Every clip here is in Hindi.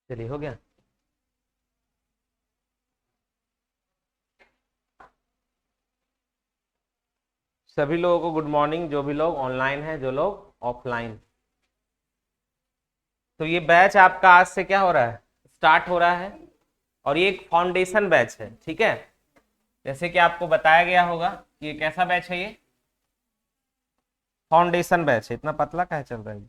चलिए हो गया। सभी लोगों को गुड मॉर्निंग, जो भी लोग ऑनलाइन हैं, जो लोग ऑफलाइन। तो ये बैच आपका आज से क्या हो रहा है, स्टार्ट हो रहा है। और ये एक फाउंडेशन बैच है, ठीक है। जैसे कि आपको बताया गया होगा कि ये कैसा बैच है, ये फाउंडेशन बैच है। इतना पतला काहे चल रहा है?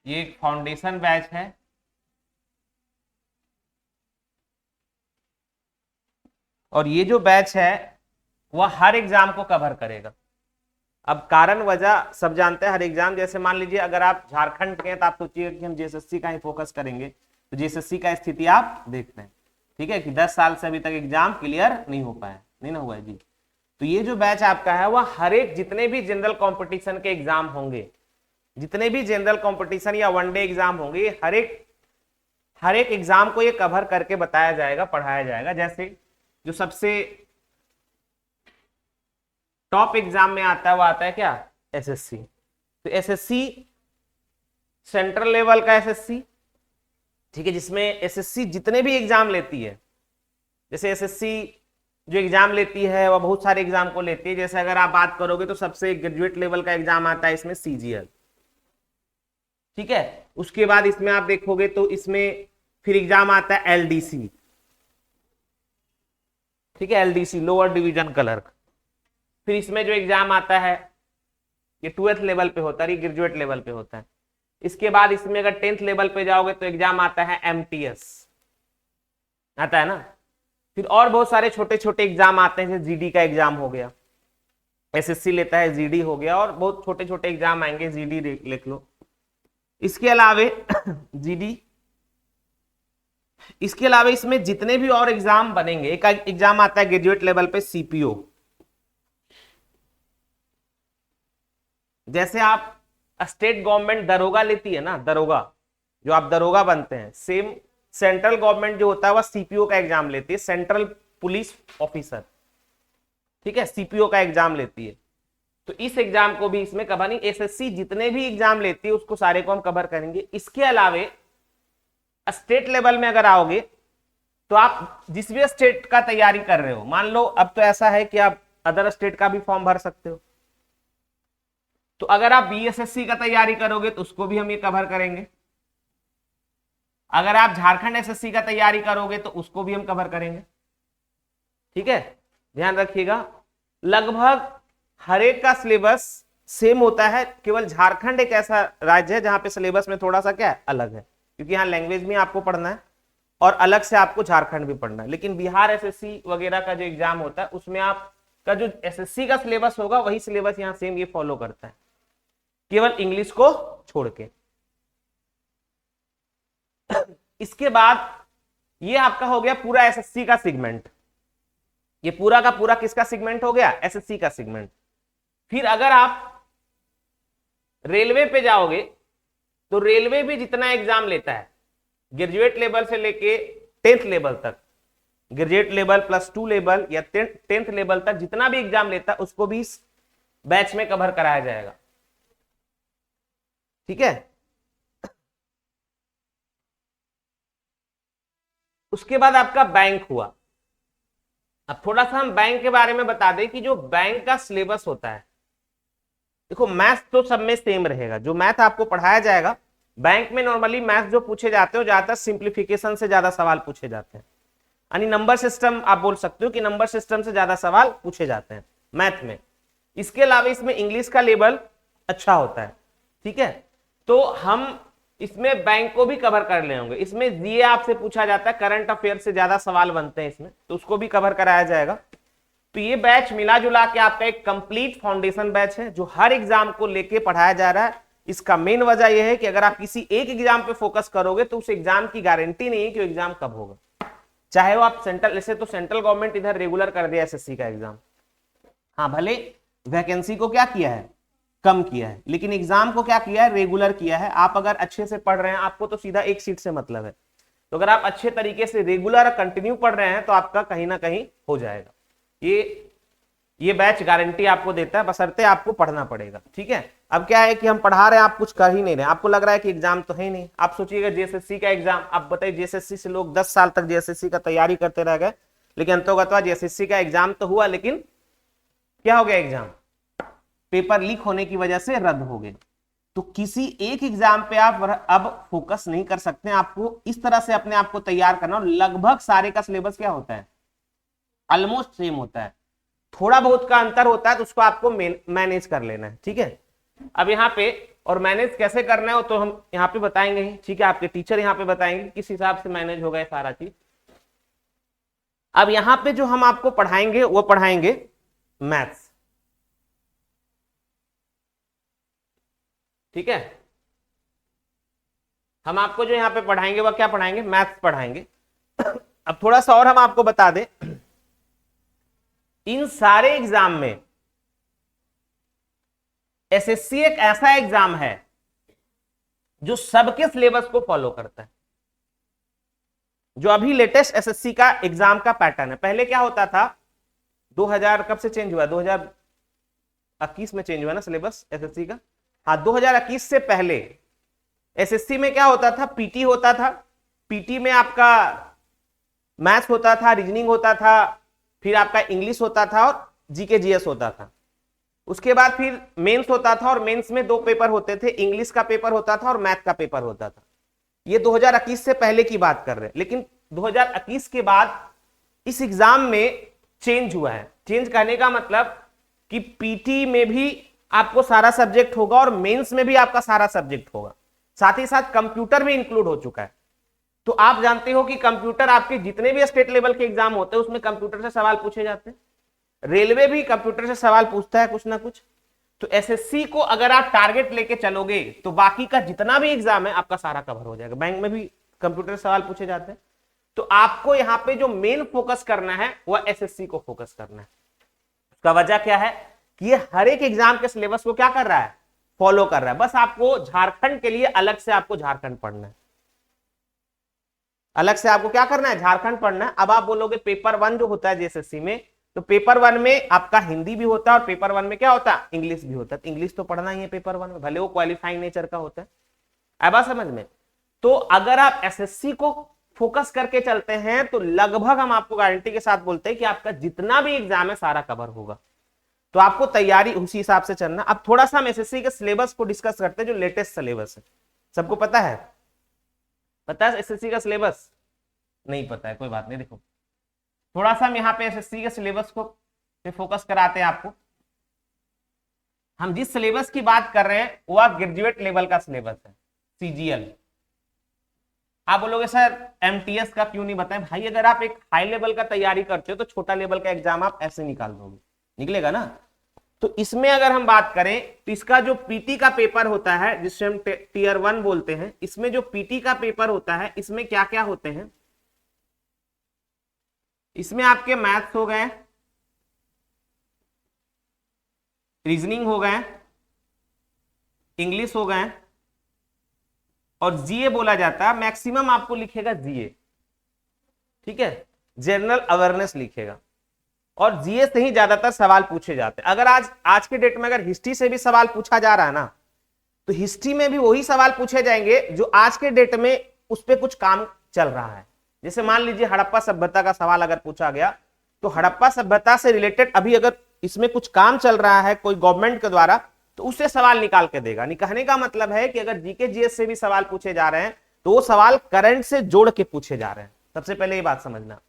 ये एक फाउंडेशन बैच है। और ये जो बैच है वह हर एग्जाम को कवर करेगा। अब कारण वजह सब जानते हैं, हर एग्जाम। जैसे मान लीजिए अगर आप झारखंड के हैं तो आप सोचिए कि हम जेएसएससी का ही फोकस करेंगे, तो जेएसएससी का स्थिति आप देख रहे हैं, ठीक है, कि 10 साल से अभी तक एग्जाम क्लियर नहीं हो पाया, नहीं ना हुआ है जी। तो ये जो बैच आपका है वह हर एक, जितने भी जनरल कंपटीशन के एग्जाम होंगे, जितने भी जनरल कंपटीशन या वनडे एग्जाम होंगे, हर एक एग्जाम को ये कवर करके बताया जाएगा, पढ़ाया जाएगा। जैसे जो सबसे टॉप एग्जाम में आता है वो आता है क्या, एसएससी। तो एसएससी सेंट्रल लेवल का एसएससी, ठीक है, जिसमें एसएससी जितने भी एग्जाम लेती है, जैसे एसएससी जो एग्जाम लेती है वह बहुत सारे एग्जाम को लेती है। जैसे अगर आप बात करोगे तो सबसे ग्रेजुएट लेवल का एग्जाम आता है इसमें सीजीएल, ठीक है। उसके बाद इसमें आप देखोगे तो इसमें फिर एग्जाम आता है एलडीसी, ठीक है, एलडीसी लोअर डिवीजन क्लर्क। फिर इसमें जो एग्जाम आता है ये 12th लेवल पे होता है, ये ग्रेजुएट लेवल पे होता है। इसके बाद इसमें अगर 10th लेवल पे जाओगे तो एग्जाम आता है एमटीएस, आता है ना। फिर और बहुत सारे छोटे छोटे एग्जाम आते हैं, जैसे जीडी का एग्जाम हो गया, एसएससी लेता है, जीडी हो गया, और बहुत छोटे छोटे एग्जाम आएंगे, जीडी लिख लो। इसके अलावे जीडी, इसके अलावा इसमें जितने भी और एग्जाम बनेंगे, एक एग्जाम आता है ग्रेजुएट लेवल पे सीपीओ। जैसे आप स्टेट गवर्नमेंट दरोगा लेती है ना, दरोगा, जो आप दरोगा बनते हैं, सेम सेंट्रल गवर्नमेंट जो होता है वह सीपीओ का एग्जाम लेती है, सेंट्रल पुलिस ऑफिसर, ठीक है, सीपीओ का एग्जाम लेती है। तो इस एग्जाम को भी इसमें कवर नहीं, एसएससी जितने भी एग्जाम लेती है उसको सारे को हम कवर करेंगे। इसके अलावे स्टेट लेवल में अगर आओगे तो आप जिस भी स्टेट का तैयारी कर रहे हो, मान लो अब तो ऐसा है कि आप अदर स्टेट का भी फॉर्म भर सकते हो, तो अगर आप बीएसएससी का तैयारी करोगे तो उसको भी हम ये कवर करेंगे। अगर आप झारखंड एसएससी का तैयारी करोगे तो उसको भी हम कवर करेंगे, ठीक है। ध्यान रखिएगा, लगभग हर एक का सिलेबस सेम होता है, केवल झारखंड एक ऐसा राज्य है जहां पे सिलेबस में थोड़ा सा क्या है, अलग है, क्योंकि यहाँ लैंग्वेज में आपको पढ़ना है और अलग से आपको झारखंड भी पढ़ना है। लेकिन बिहार एसएससी वगैरह का जो एग्जाम होता है उसमें आपका जो एसएससी का सिलेबस होगा वही सिलेबस यहाँ सेम ये फॉलो करता है, केवल इंग्लिश को छोड़ के। इसके बाद ये आपका हो गया पूरा एसएससी का सेगमेंट, ये पूरा का पूरा किसका सेगमेंट हो गया, एसएससी का सेगमेंट। फिर अगर आप रेलवे पे जाओगे तो रेलवे भी जितना एग्जाम लेता है, ग्रेजुएट लेवल से लेके 10th लेवल तक, ग्रेजुएट लेवल +2 लेवल या 10th लेवल तक जितना भी एग्जाम लेता है उसको भी इस बैच में कवर कराया जाएगा, ठीक है। उसके बाद आपका बैंक हुआ। अब थोड़ा सा हम बैंक के बारे में बता दें कि जो बैंक का सिलेबस होता है, देखो मैथ तो सब में सेम रहेगा, जो मैथ आपको पढ़ाया जाएगा बैंक में, नॉर्मली मैथ जो पूछे जाते हो ज्यादातर सिंप्लीफिकेशन से ज्यादा सवाल पूछे जाते हैं, यानी नंबर सिस्टम आप बोल सकते हो कि नंबर सिस्टम से ज्यादा सवाल पूछे जाते हैं मैथ में। इसके अलावा इसमें इंग्लिश का लेवल अच्छा होता है, ठीक है। तो हम इसमें बैंक को भी कवर कर ले होंगे। इसमें जीए आपसे पूछा जाता है, करंट अफेयर से ज्यादा सवाल बनते हैं इसमें, तो उसको भी कवर कराया जाएगा। तो ये बैच मिला जुला के आपका एक कंप्लीट फाउंडेशन बैच है जो हर एग्जाम को लेके पढ़ाया जा रहा है। इसका मेन वजह यह है कि अगर आप किसी एक एग्जाम पे फोकस करोगे तो उस एग्जाम की गारंटी नहीं है कि वो एग्जाम कब होगा, चाहे वो आप सेंट्रल, जैसे तो सेंट्रल गवर्नमेंट इधर रेगुलर कर दिया एसएससी का एग्जाम, हाँ भले वैकेंसी को क्या किया है, कम किया है, लेकिन एग्जाम को क्या किया है, रेगुलर किया है। आप अगर अच्छे से पढ़ रहे हैं, आपको तो सीधा एक सीट से मतलब है, तो अगर आप अच्छे तरीके से रेगुलर कंटिन्यू पढ़ रहे हैं तो आपका कहीं ना कहीं हो जाएगा। ये बैच गारंटी आपको देता है, बशर्ते आपको पढ़ना पड़ेगा। ठीक है, अब क्या है कि हम पढ़ा रहे हैं, आप कुछ कर ही नहीं रहे, आपको लग रहा है कि एग्जाम तो है ही नहीं। आप सोचिएगा जेएसएससी का एग्जाम, आप बताइए जेएसएससी से लोग 10 साल तक जेएसएससी का तैयारी करते रह गए, लेकिन अंतोगत्वा जेएसएससी का एग्जाम तो हुआ, लेकिन क्या हो गया, एग्जाम पेपर लीक होने की वजह से रद्द हो गए। तो किसी एक एग्जाम पे आप अब फोकस नहीं कर सकते, आपको इस तरह से अपने आप को तैयार करना। और लगभग सारे का सिलेबस क्या होता है, ऑलमोस्ट सेम होता है, थोड़ा बहुत का अंतर होता है, तो उसको आपको मैनेज कर लेना है। ठीक है, अब यहाँ पे और मैनेज कैसे करना है वो तो हम यहाँ पे बताएंगे ही। ठीक है, आपके टीचर यहाँ पे बताएंगे किस हिसाब से मैनेज होगा ये सारा चीज। अब यहाँ पे जो हम आपको पढ़ाएंगे वो पढ़ाएंगे मैथ्स। ठीक है, हम आपको जो यहाँ पे पढ़ाएंगे वह क्या पढ़ाएंगे, मैथ्स पढ़ाएंगे। अब थोड़ा सा और हम आपको बता दें, इन सारे एग्जाम में एसएससी एक ऐसा एग्जाम है जो सबके सिलेबस को फॉलो करता है। जो अभी लेटेस्ट एसएससी का एग्जाम का पैटर्न है, पहले क्या होता था, 2000 कब से चेंज हुआ, 2021 में चेंज हुआ ना सिलेबस एसएससी का। हाँ, 2021 से पहले एसएससी में क्या होता था, पीटी होता था, पीटी में आपका मैथ्स होता था, रीजनिंग होता था, फिर आपका इंग्लिश होता था और जीके जीएस होता था। उसके बाद फिर मेंस होता था, और मेंस में 2 पेपर होते थे, इंग्लिश का पेपर होता था और मैथ का पेपर होता था। ये 2021 से पहले की बात कर रहे हैं, लेकिन 2021 के बाद इस एग्जाम में चेंज हुआ है। चेंज करने का मतलब कि पीटी में भी आपको सारा सब्जेक्ट होगा और मेंस में भी आपका सारा सब्जेक्ट होगा, साथ ही साथ कंप्यूटर भी इंक्लूड हो चुका है। तो आप जानते हो कि कंप्यूटर, आपके जितने भी स्टेट लेवल के एग्जाम होते हैं उसमें कंप्यूटर से सवाल पूछे जाते हैं, रेलवे भी कंप्यूटर से सवाल पूछता है कुछ ना कुछ। तो एसएससी को अगर आप टारगेट लेके चलोगे तो बाकी का जितना भी एग्जाम है आपका सारा कवर हो जाएगा। बैंक में भी कंप्यूटर से सवाल पूछे जाते हैं। तो आपको यहां पे जो मेन फोकस करना है वह एसएससी को फोकस करना है। उसका वजह क्या है कि ये हर एक एग्जाम के सिलेबस को क्या कर रहा है, फॉलो कर रहा है। बस आपको झारखंड के लिए अलग से आपको झारखंड पढ़ना है, अलग से आपको क्या करना है, झारखंड पढ़ना है। अब आप बोलोगे पेपर 1 जो होता है जेएसएससी में, तो पेपर 1 में आपका हिंदी भी होता है और पेपर 1 में क्या होता है, इंग्लिश भी होता है। इंग्लिश तो पढ़ना ही है पेपर 1 में, भले वो क्वालिफाइंग नेचर का होता है। अब बात समझ में। तो अगर आप एसएससी को फोकस करके चलते हैं तो लगभग हम आपको गारंटी के साथ बोलते हैं कि आपका जितना भी एग्जाम है सारा कवर होगा। तो आपको तैयारी उसी हिसाब से चलना। अब थोड़ा सा हम एसएससी के सिलेबस को डिस्कस करते हैं, जो लेटेस्ट सिलेबस है। सबको पता है, पता है एसएससी का सिलेबस? नहीं पता है, कोई बात नहीं। देखो थोड़ा सा हम यहाँ पे एसएससी के सिलेबस को पे फोकस कराते हैं आपको। हम जिस सिलेबस की बात कर रहे हैं वो ग्रेजुएट लेवल का सिलेबस है, सीजीएल। आप बोलोगे सर एमटीएस का क्यों नहीं बताएं? भाई अगर आप एक हाई लेवल का तैयारी करते हो तो छोटा लेवल का एग्जाम आप ऐसे निकाल दोगे, निकलेगा ना। तो इसमें अगर हम बात करें तो इसका जो पीटी का पेपर होता है, जिसे हम टीयर 1 बोलते हैं, इसमें जो पीटी का पेपर होता है इसमें क्या क्या होते हैं, इसमें आपके मैथ्स हो गए, रीजनिंग हो गए, इंग्लिश हो गए और जीए बोला जाता है। मैक्सिमम आपको लिखेगा जीए, ठीक है, जनरल अवेयरनेस लिखेगा। और जीए से ही ज्यादातर सवाल पूछे जाते हैं। अगर आज के डेट में अगर हिस्ट्री से भी सवाल पूछा जा रहा है ना, तो हिस्ट्री में भी वही सवाल पूछे जाएंगे जो आज के डेट में उस पर कुछ काम चल रहा है। जैसे मान लीजिए हड़प्पा सभ्यता का सवाल अगर पूछा गया, तो हड़प्पा सभ्यता से रिलेटेड अभी अगर इसमें कुछ काम चल रहा है कोई गवर्नमेंट के द्वारा, तो उससे सवाल निकाल के देगा। कहने का मतलब है कि अगर जीके जीएस से भी सवाल पूछे जा रहे हैं तो वो सवाल करंट से जोड़ के पूछे जा रहे हैं। सबसे पहले ये बात समझना।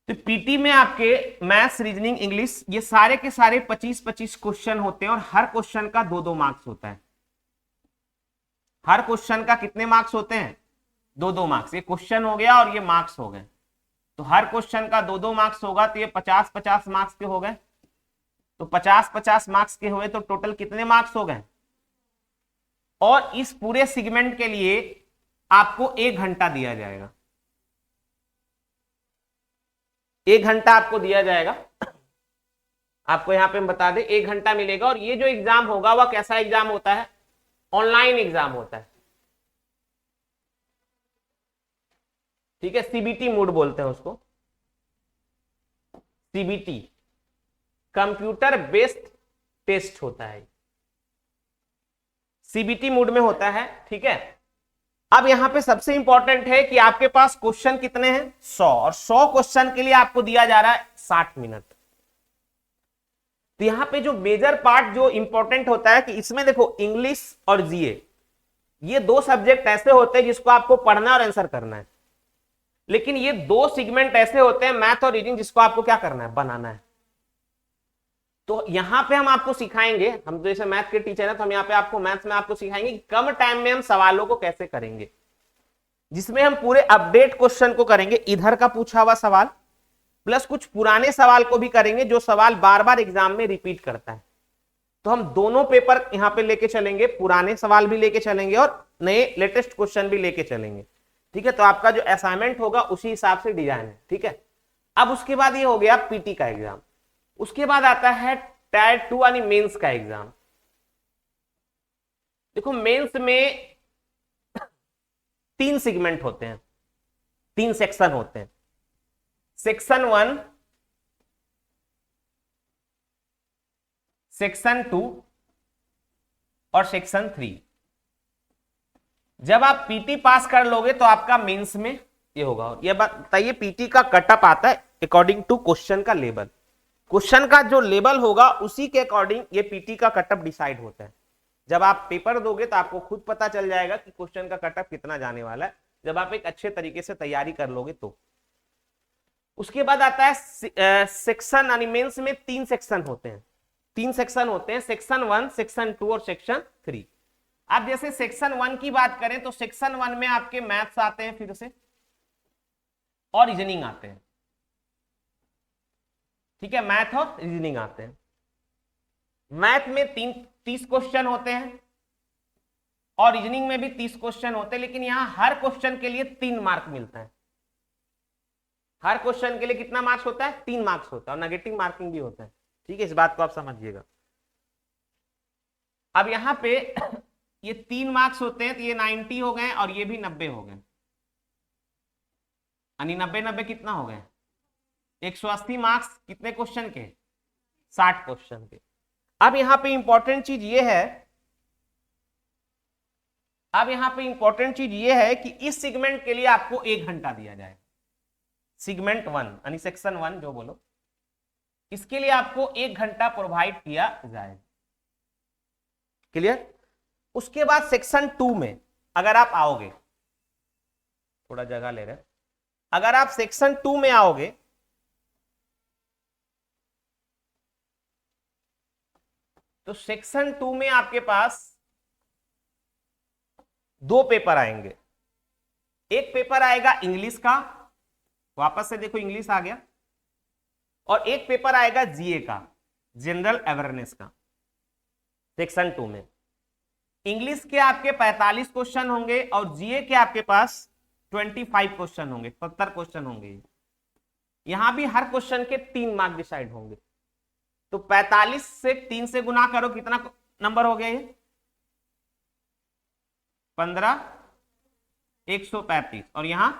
तो पीटी में आपके मैथ्स, रीजनिंग, इंग्लिश, ये सारे के सारे 25-25 क्वेश्चन होते हैं और हर क्वेश्चन का 2-2 मार्क्स होता है। हर क्वेश्चन का कितने मार्क्स होते हैं? 2-2 मार्क्स। ये क्वेश्चन हो गया और ये मार्क्स हो गए। तो हर क्वेश्चन का 2-2 मार्क्स होगा, तो ये 50-50 मार्क्स के हो गए। तो 50-50 मार्क्स के हुए तो टोटल कितने मार्क्स हो गए? और इस पूरे सेगमेंट के लिए आपको 1 घंटा दिया जाएगा। 1 घंटा आपको दिया जाएगा। आपको यहां पे हम बता दें 1 घंटा मिलेगा। और ये जो एग्जाम होगा वह कैसा एग्जाम होता है? ऑनलाइन एग्जाम होता है, ठीक है। सीबीटी मोड बोलते हैं उसको, सीबीटी, कंप्यूटर बेस्ड टेस्ट होता है, सीबीटी मोड में होता है, ठीक है। अब यहां पे सबसे इंपॉर्टेंट है कि आपके पास क्वेश्चन कितने हैं, 100, और 100 क्वेश्चन के लिए आपको दिया जा रहा है 60 मिनट। तो यहां पे जो मेजर पार्ट जो इंपॉर्टेंट होता है कि इसमें देखो इंग्लिश और जीए, ये दो सब्जेक्ट ऐसे होते हैं जिसको आपको पढ़ना और आंसर करना है, लेकिन ये दो सेगमेंट ऐसे होते हैं मैथ और रीजनिंग जिसको आपको क्या करना है, बनाना है। तो यहां पे हम आपको सिखाएंगे, हम तो जैसे मैथ के टीचर हैं तो हम यहाँ पे आपको मैथ्स में आपको सिखाएंगे कि कम टाइम में हम सवालों को कैसे करेंगे, जिसमें हम पूरे अपडेट क्वेश्चन को करेंगे, इधर का पूछा हुआ सवाल प्लस कुछ पुराने सवाल को भी करेंगे जो सवाल बार बार एग्जाम में रिपीट करता है। तो हम दोनों पेपर यहां पे लेके चलेंगे, पुराने सवाल भी लेके चलेंगे और नए लेटेस्ट क्वेश्चन भी लेके चलेंगे, ठीक है। तो आपका जो असाइनमेंट होगा उसी हिसाब से डिजाइन है, ठीक है। अब उसके बाद ये हो गया पीटी का एग्जाम, उसके बाद आता है टायर 2 यानी मेंस का एग्जाम। देखो मेंस में 3 सेगमेंट होते हैं, 3 सेक्शन होते हैं, सेक्शन 1, सेक्शन 2 और सेक्शन 3। जब आप पीटी पास कर लोगे तो आपका मेंस में ये होगा। और ये बात बताइए, पीटी का कटअप आता है अकॉर्डिंग टू क्वेश्चन का लेवल, क्वेश्चन का जो लेवल होगा उसी के अकॉर्डिंग ये पीटी का कटअप डिसाइड होता है। जब आप पेपर दोगे तो आपको खुद पता चल जाएगा कि क्वेश्चन का कटअप कितना जाने वाला है, जब आप एक अच्छे तरीके से तैयारी कर लोगे तो। उसके बाद आता है सेक्शन यानी मेंस में 3 सेक्शन होते हैं, 3 सेक्शन होते हैं, सेक्शन 1, सेक्शन 2 और सेक्शन 3। अब जैसे सेक्शन 1 की बात करें तो सेक्शन 1 में आपके मैथ्स आते हैं फिर से, और रीजनिंग आते हैं, ठीक है, मैथ और रीजनिंग आते हैं। मैथ में 30 क्वेश्चन होते हैं और रीजनिंग में भी 30 क्वेश्चन होते हैं, लेकिन यहां हर क्वेश्चन के लिए 3 मार्क मिलता है। हर क्वेश्चन के लिए कितना मार्क्स होता है, 3 मार्क्स होता है, और नेगेटिव मार्किंग भी होता है, ठीक है, इस बात को आप समझिएगा। अब यहां पे ये 3 मार्क्स होते हैं, तो ये 90 हो गए और ये भी 90 हो गए, यानी 90-90 कितना हो गए, 180 मार्क्स कितने क्वेश्चन के, 60 क्वेश्चन के। अब यहां पे इंपॉर्टेंट चीज ये है, अब यहां पे इंपॉर्टेंट चीज ये है कि इस सेगमेंट के लिए आपको 1 घंटा दिया जाए, सेगमेंट 1 यानी सेक्शन 1 जो बोलो, इसके लिए आपको 1 घंटा प्रोवाइड किया जाए, क्लियर। उसके बाद सेक्शन 2 में अगर आप आओगे, थोड़ा जगह ले रहे, अगर आप सेक्शन 2 में आओगे तो सेक्शन 2 में आपके पास 2 पेपर आएंगे। एक पेपर आएगा इंग्लिश का, वापस से देखो इंग्लिश आ गया, और एक पेपर आएगा जीए का, जनरल अवेयरनेस का, सेक्शन 2 में। इंग्लिश के आपके 45 क्वेश्चन होंगे और जीए के आपके पास 25 क्वेश्चन होंगे, 70 क्वेश्चन होंगे। यहां भी हर क्वेश्चन के 3 मार्क डिसाइड होंगे। तो 45 से 3 से गुना करो, कितना नंबर हो गया ये, 15, 135 और यहां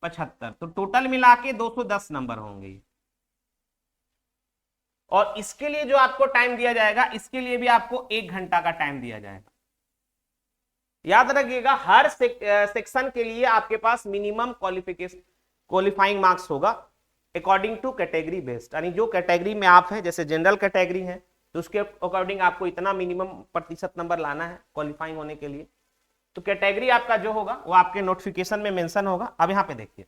75, तो टोटल मिला के 210 नंबर होंगे। और इसके लिए जो आपको टाइम दिया जाएगा, इसके लिए भी आपको 1 घंटा का टाइम दिया जाएगा। याद रखिएगा, हर सेक्शन के लिए आपके पास मिनिमम क्वालिफाइंग मार्क्स होगा अकॉर्डिंग टू कैटेगरी बेस्ड, यानी जो कैटेगरी में आप हैं, जैसे जनरल कैटेगरी है तो उसके अकॉर्डिंग आपको इतना मिनिमम प्रतिशत नंबर लाना है क्वालिफाइंग होने के लिए। तो कैटेगरी आपका जो होगा वो आपके नोटिफिकेशन में मेंशन होगा। अब यहां पे देखिए,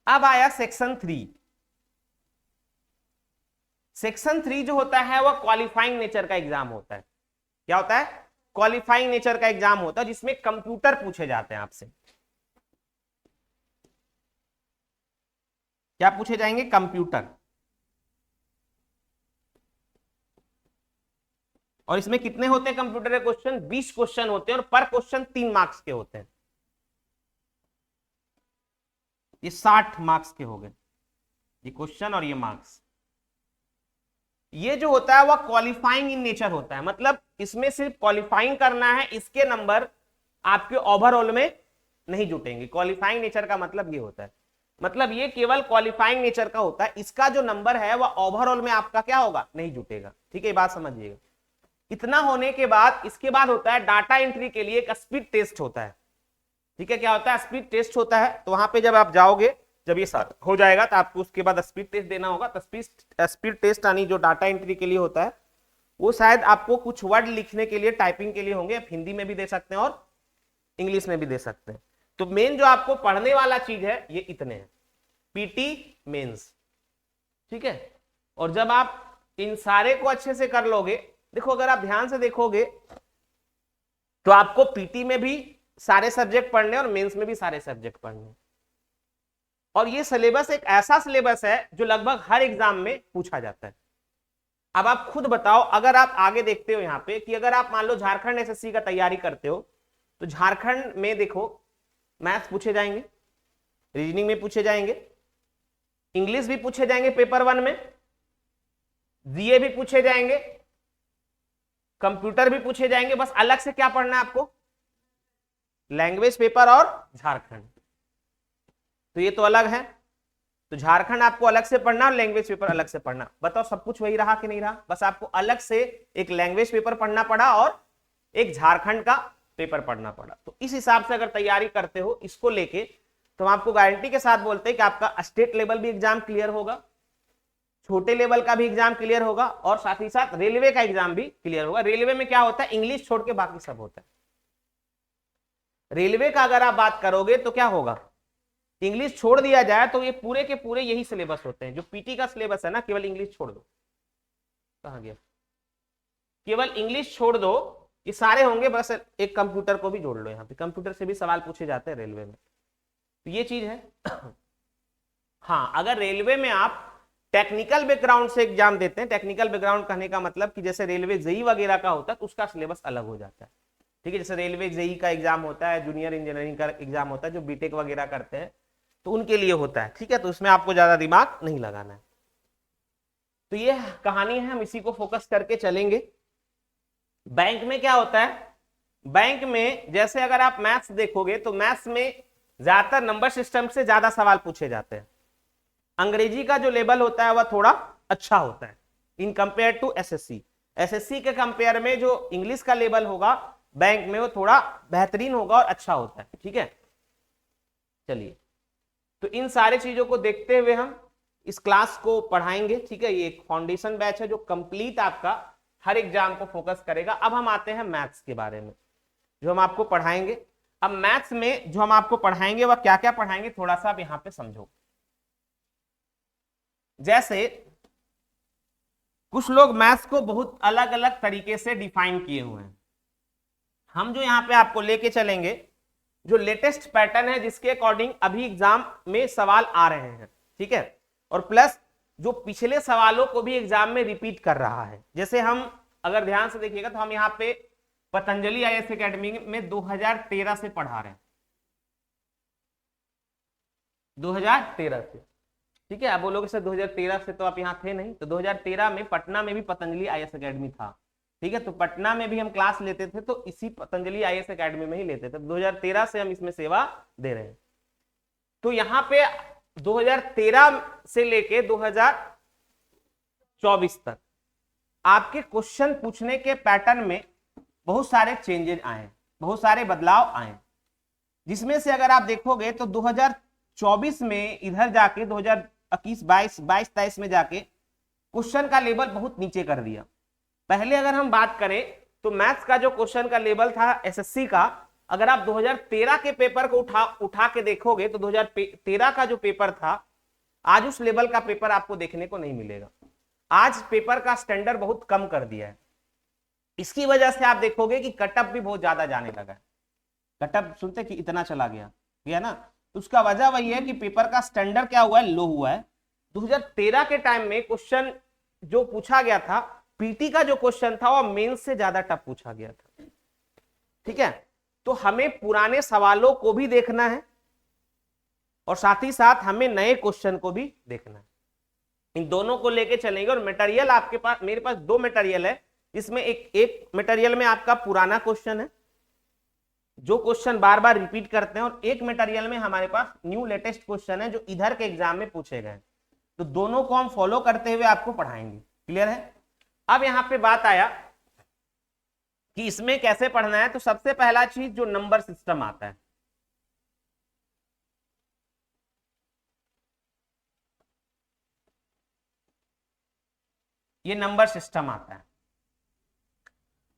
अब आया सेक्शन 3। सेक्शन 3 जो होता है वह क्वालिफाइंग नेचर का एग्जाम होता है। क्या होता है, क्वालिफाइंग नेचर का एग्जाम होता है, जिसमें कंप्यूटर पूछे जाते हैं आपसे। क्या पूछे जाएंगे, कंप्यूटर। और इसमें कितने होते हैं कंप्यूटर के क्वेश्चन, 20 क्वेश्चन होते हैं और पर क्वेश्चन 3 मार्क्स के होते हैं। ये 60 मार्क्स के हो गए, ये क्वेश्चन और ये मार्क्स। ये जो होता है वह क्वालिफाइंग इन नेचर होता है, मतलब इसमें सिर्फ क्वालिफाइंग करना है, इसके नंबर आपके ओवरऑल में नहीं जुटेंगे। क्वालिफाइंग नेचर का मतलब ये होता है। मतलब ये केवल क्वालिफाइंग नेचर का होता है, इसका जो नंबर है वह ओवरऑल में आपका क्या होगा, नहीं जुटेगा। ठीक है, ये बात समझिएगा। इतना होने के बाद इसके बाद होता है डाटा एंट्री के लिए एक स्पीड टेस्ट होता है। ठीक है, क्या होता है, स्पीड टेस्ट होता है। तो वहां पे जब आप जाओगे, जब ये हो जाएगा तो आपको उसके बाद स्पीड टेस्ट देना होगा। तो स्पीड टेस्ट यानी जो डाटा एंट्री के लिए होता है, वो शायद आपको कुछ वर्ड लिखने के लिए, टाइपिंग के लिए होंगे। आप हिंदी में भी दे सकते हैं और इंग्लिश में भी दे सकते हैं। तो मेन जो आपको पढ़ने वाला चीज है ये इतने हैं, पीटी मेंस। ठीक है, और जब आप इन सारे को अच्छे से कर लोगे, देखो अगर आप ध्यान से देखोगे तो आपको पीटी में भी सारे सब्जेक्ट पढ़ने और मेंस में भी सारे सब्जेक्ट पढ़ने। और ये सिलेबस एक ऐसा सिलेबस है जो लगभग हर एग्जाम में पूछा जाता है। अब आप खुद बताओ, अगर आप आगे देखते हो यहां पे कि अगर आप मान लो झारखंड एसएससी का तैयारी करते हो, तो झारखंड में देखो मैथ्स पूछे जाएंगे, रीजनिंग में पूछे जाएंगे, इंग्लिश भी पूछे जाएंगे पेपर 1 में, जीए भी पूछे जाएंगे, कंप्यूटर भी पूछे जाएंगे। बस अलग से क्या पढ़ना है आपको, लैंग्वेज पेपर और झारखंड। तो ये तो अलग है, तो झारखंड आपको अलग से पढ़ना और लैंग्वेज पेपर अलग से पढ़ना। बताओ सब कुछ वही रहा कि नहीं रहा, बस आपको अलग से एक लैंग्वेज पेपर पढ़ना पड़ा और एक झारखंड का पेपर पढ़ना पड़ा। तो इस हिसाब से अगर तैयारी करते हो इसको लेके, तो हम आपको गारंटी के साथ बोलते हैं कि आपका स्टेट लेवल भी एग्जाम क्लियर होगा, छोटे लेवल का भी एग्जाम क्लियर होगा, और साथ ही साथ रेलवे का एग्जाम भी क्लियर होगा। रेलवे में क्या होता है, इंग्लिश छोड़ के बाकी सब होता है। रेलवे का अगर आप बात करोगे तो क्या होगा, इंग्लिश छोड़ दिया जाए तो ये पूरे के पूरे यही सिलेबस होते हैं। जो पीटी का सिलेबस है ना, केवल इंग्लिश छोड़ दो, कहां गया, केवल इंग्लिश छोड़ दो, ये सारे होंगे। बस एक कंप्यूटर को भी जोड़ लो, यहाँ पे कंप्यूटर से भी सवाल पूछे जाते हैं रेलवे में, तो ये चीज है। हाँ, अगर रेलवे में आप टेक्निकल बैकग्राउंड से एग्जाम देते हैं, टेक्निकल बैकग्राउंड कहने का मतलब कि जैसे रेलवे जेई वगैरह का होता है तो उसका सिलेबस अलग हो जाता है। ठीक है, जैसे रेलवे जेई का एग्जाम होता है, जूनियर इंजीनियरिंग का एग्जाम होता है, जो बीटेक वगैरह करते हैं तो उनके लिए होता है। ठीक है, तो उसमें आपको ज्यादा दिमाग नहीं लगाना है। तो ये कहानी है, हम इसी को फोकस करके चलेंगे। बैंक में क्या होता है, बैंक में जैसे अगर आप मैथ्स देखोगे तो मैथ्स में ज्यादातर नंबर सिस्टम से ज्यादा सवाल पूछे जाते हैं। अंग्रेजी का जो लेवल होता है वह थोड़ा अच्छा होता है in compare to SSC. SSC के कंपेयर में जो इंग्लिश का लेवल होगा बैंक में वो थोड़ा बेहतरीन होगा और अच्छा होता है। ठीक है, चलिए, तो इन सारे चीजों को देखते हुए हम इस क्लास को पढ़ाएंगे। ठीक है, ये एक फाउंडेशन बैच है जो कंप्लीट आपका हर एग्जाम को फोकस करेगा। अब हम आते हैं मैथ्स के बारे में जो हम आपको पढ़ाएंगे। अब मैथ्स में जो हम आपको पढ़ाएंगे वह क्या क्या पढ़ाएंगे, थोड़ा सा आप यहां पे समझो। जैसे कुछ लोग मैथ्स को बहुत अलग अलग तरीके से डिफाइन किए हुए हैं, हम जो यहां पे आपको लेके चलेंगे जो लेटेस्ट पैटर्न है जिसके अकॉर्डिंग अभी एग्जाम में सवाल आ रहे हैं। ठीक है, और प्लस जो पिछले सवालों को भी एग्जाम में रिपीट कर रहा है। जैसे हम अगर ध्यान से देखिएगा तो हम यहाँ पे पतंजलि आईएएस एकेडमी में 2013 से पढ़ा रहे हैं, 2013 से। ठीक है, आप बोलोगे सर 2013 से तो आप यहाँ थे नहीं, तो 2013 में पटना में भी पतंजलि आईएएस एकेडमी था। ठीक है, तो पटना में भी हम क्लास लेते थे तो इसी पतंजलि आईएएस एकेडमी में ही लेते थे। 2013 से हम इसमें सेवा दे रहे हैं। तो यहाँ पे 2013 से लेके 2024 तक आपके क्वेश्चन पूछने के पैटर्न में बहुत सारे चेंजेस आए, बहुत सारे बदलाव आए, जिसमें से अगर आप देखोगे तो 2024 में इधर जाके 2021, 22, 23 में जाके क्वेश्चन का लेवल बहुत नीचे कर दिया। पहले अगर हम बात करें तो मैथ्स का जो क्वेश्चन का लेवल था एसएससी का, अगर आप 2013 के पेपर को उठा के देखोगे तो 2013 का जो पेपर था आज उस लेवल का पेपर आपको देखने को नहीं मिलेगा। आज पेपर का स्टैंडर्ड बहुत कम कर दिया है। इसकी वजह से आप देखोगे कि कटअप भी बहुत ज्यादा जाने लगा है। कटअप सुनते कि इतना चला गया ना, तो उसका वजह वही है कि पेपर का स्टैंडर्ड क्या हुआ है, लो हुआ है। 2013 के टाइम में क्वेश्चन जो पूछा गया था, पीटी का जो क्वेश्चन था वह मेंस से ज्यादा टफ पूछा गया था। ठीक है, तो हमें पुराने सवालों को भी देखना है और साथ ही साथ हमें नए क्वेश्चन को भी देखना है। इन दोनों को लेके चलेंगे। और मटेरियल आपके पास, मेरे पास 2 मटेरियल है, इसमें एक मटेरियल में आपका पुराना क्वेश्चन है जो क्वेश्चन बार बार रिपीट करते हैं, और एक मटेरियल में हमारे पास न्यू लेटेस्ट क्वेश्चन है जो इधर के एग्जाम में पूछे गए, तो दोनों को हम फॉलो करते हुए आपको पढ़ाएंगे। क्लियर है? अब यहां पे बात आया कि इसमें कैसे पढ़ना है, तो सबसे पहला चीज जो नंबर सिस्टम आता है, ये नंबर सिस्टम आता है।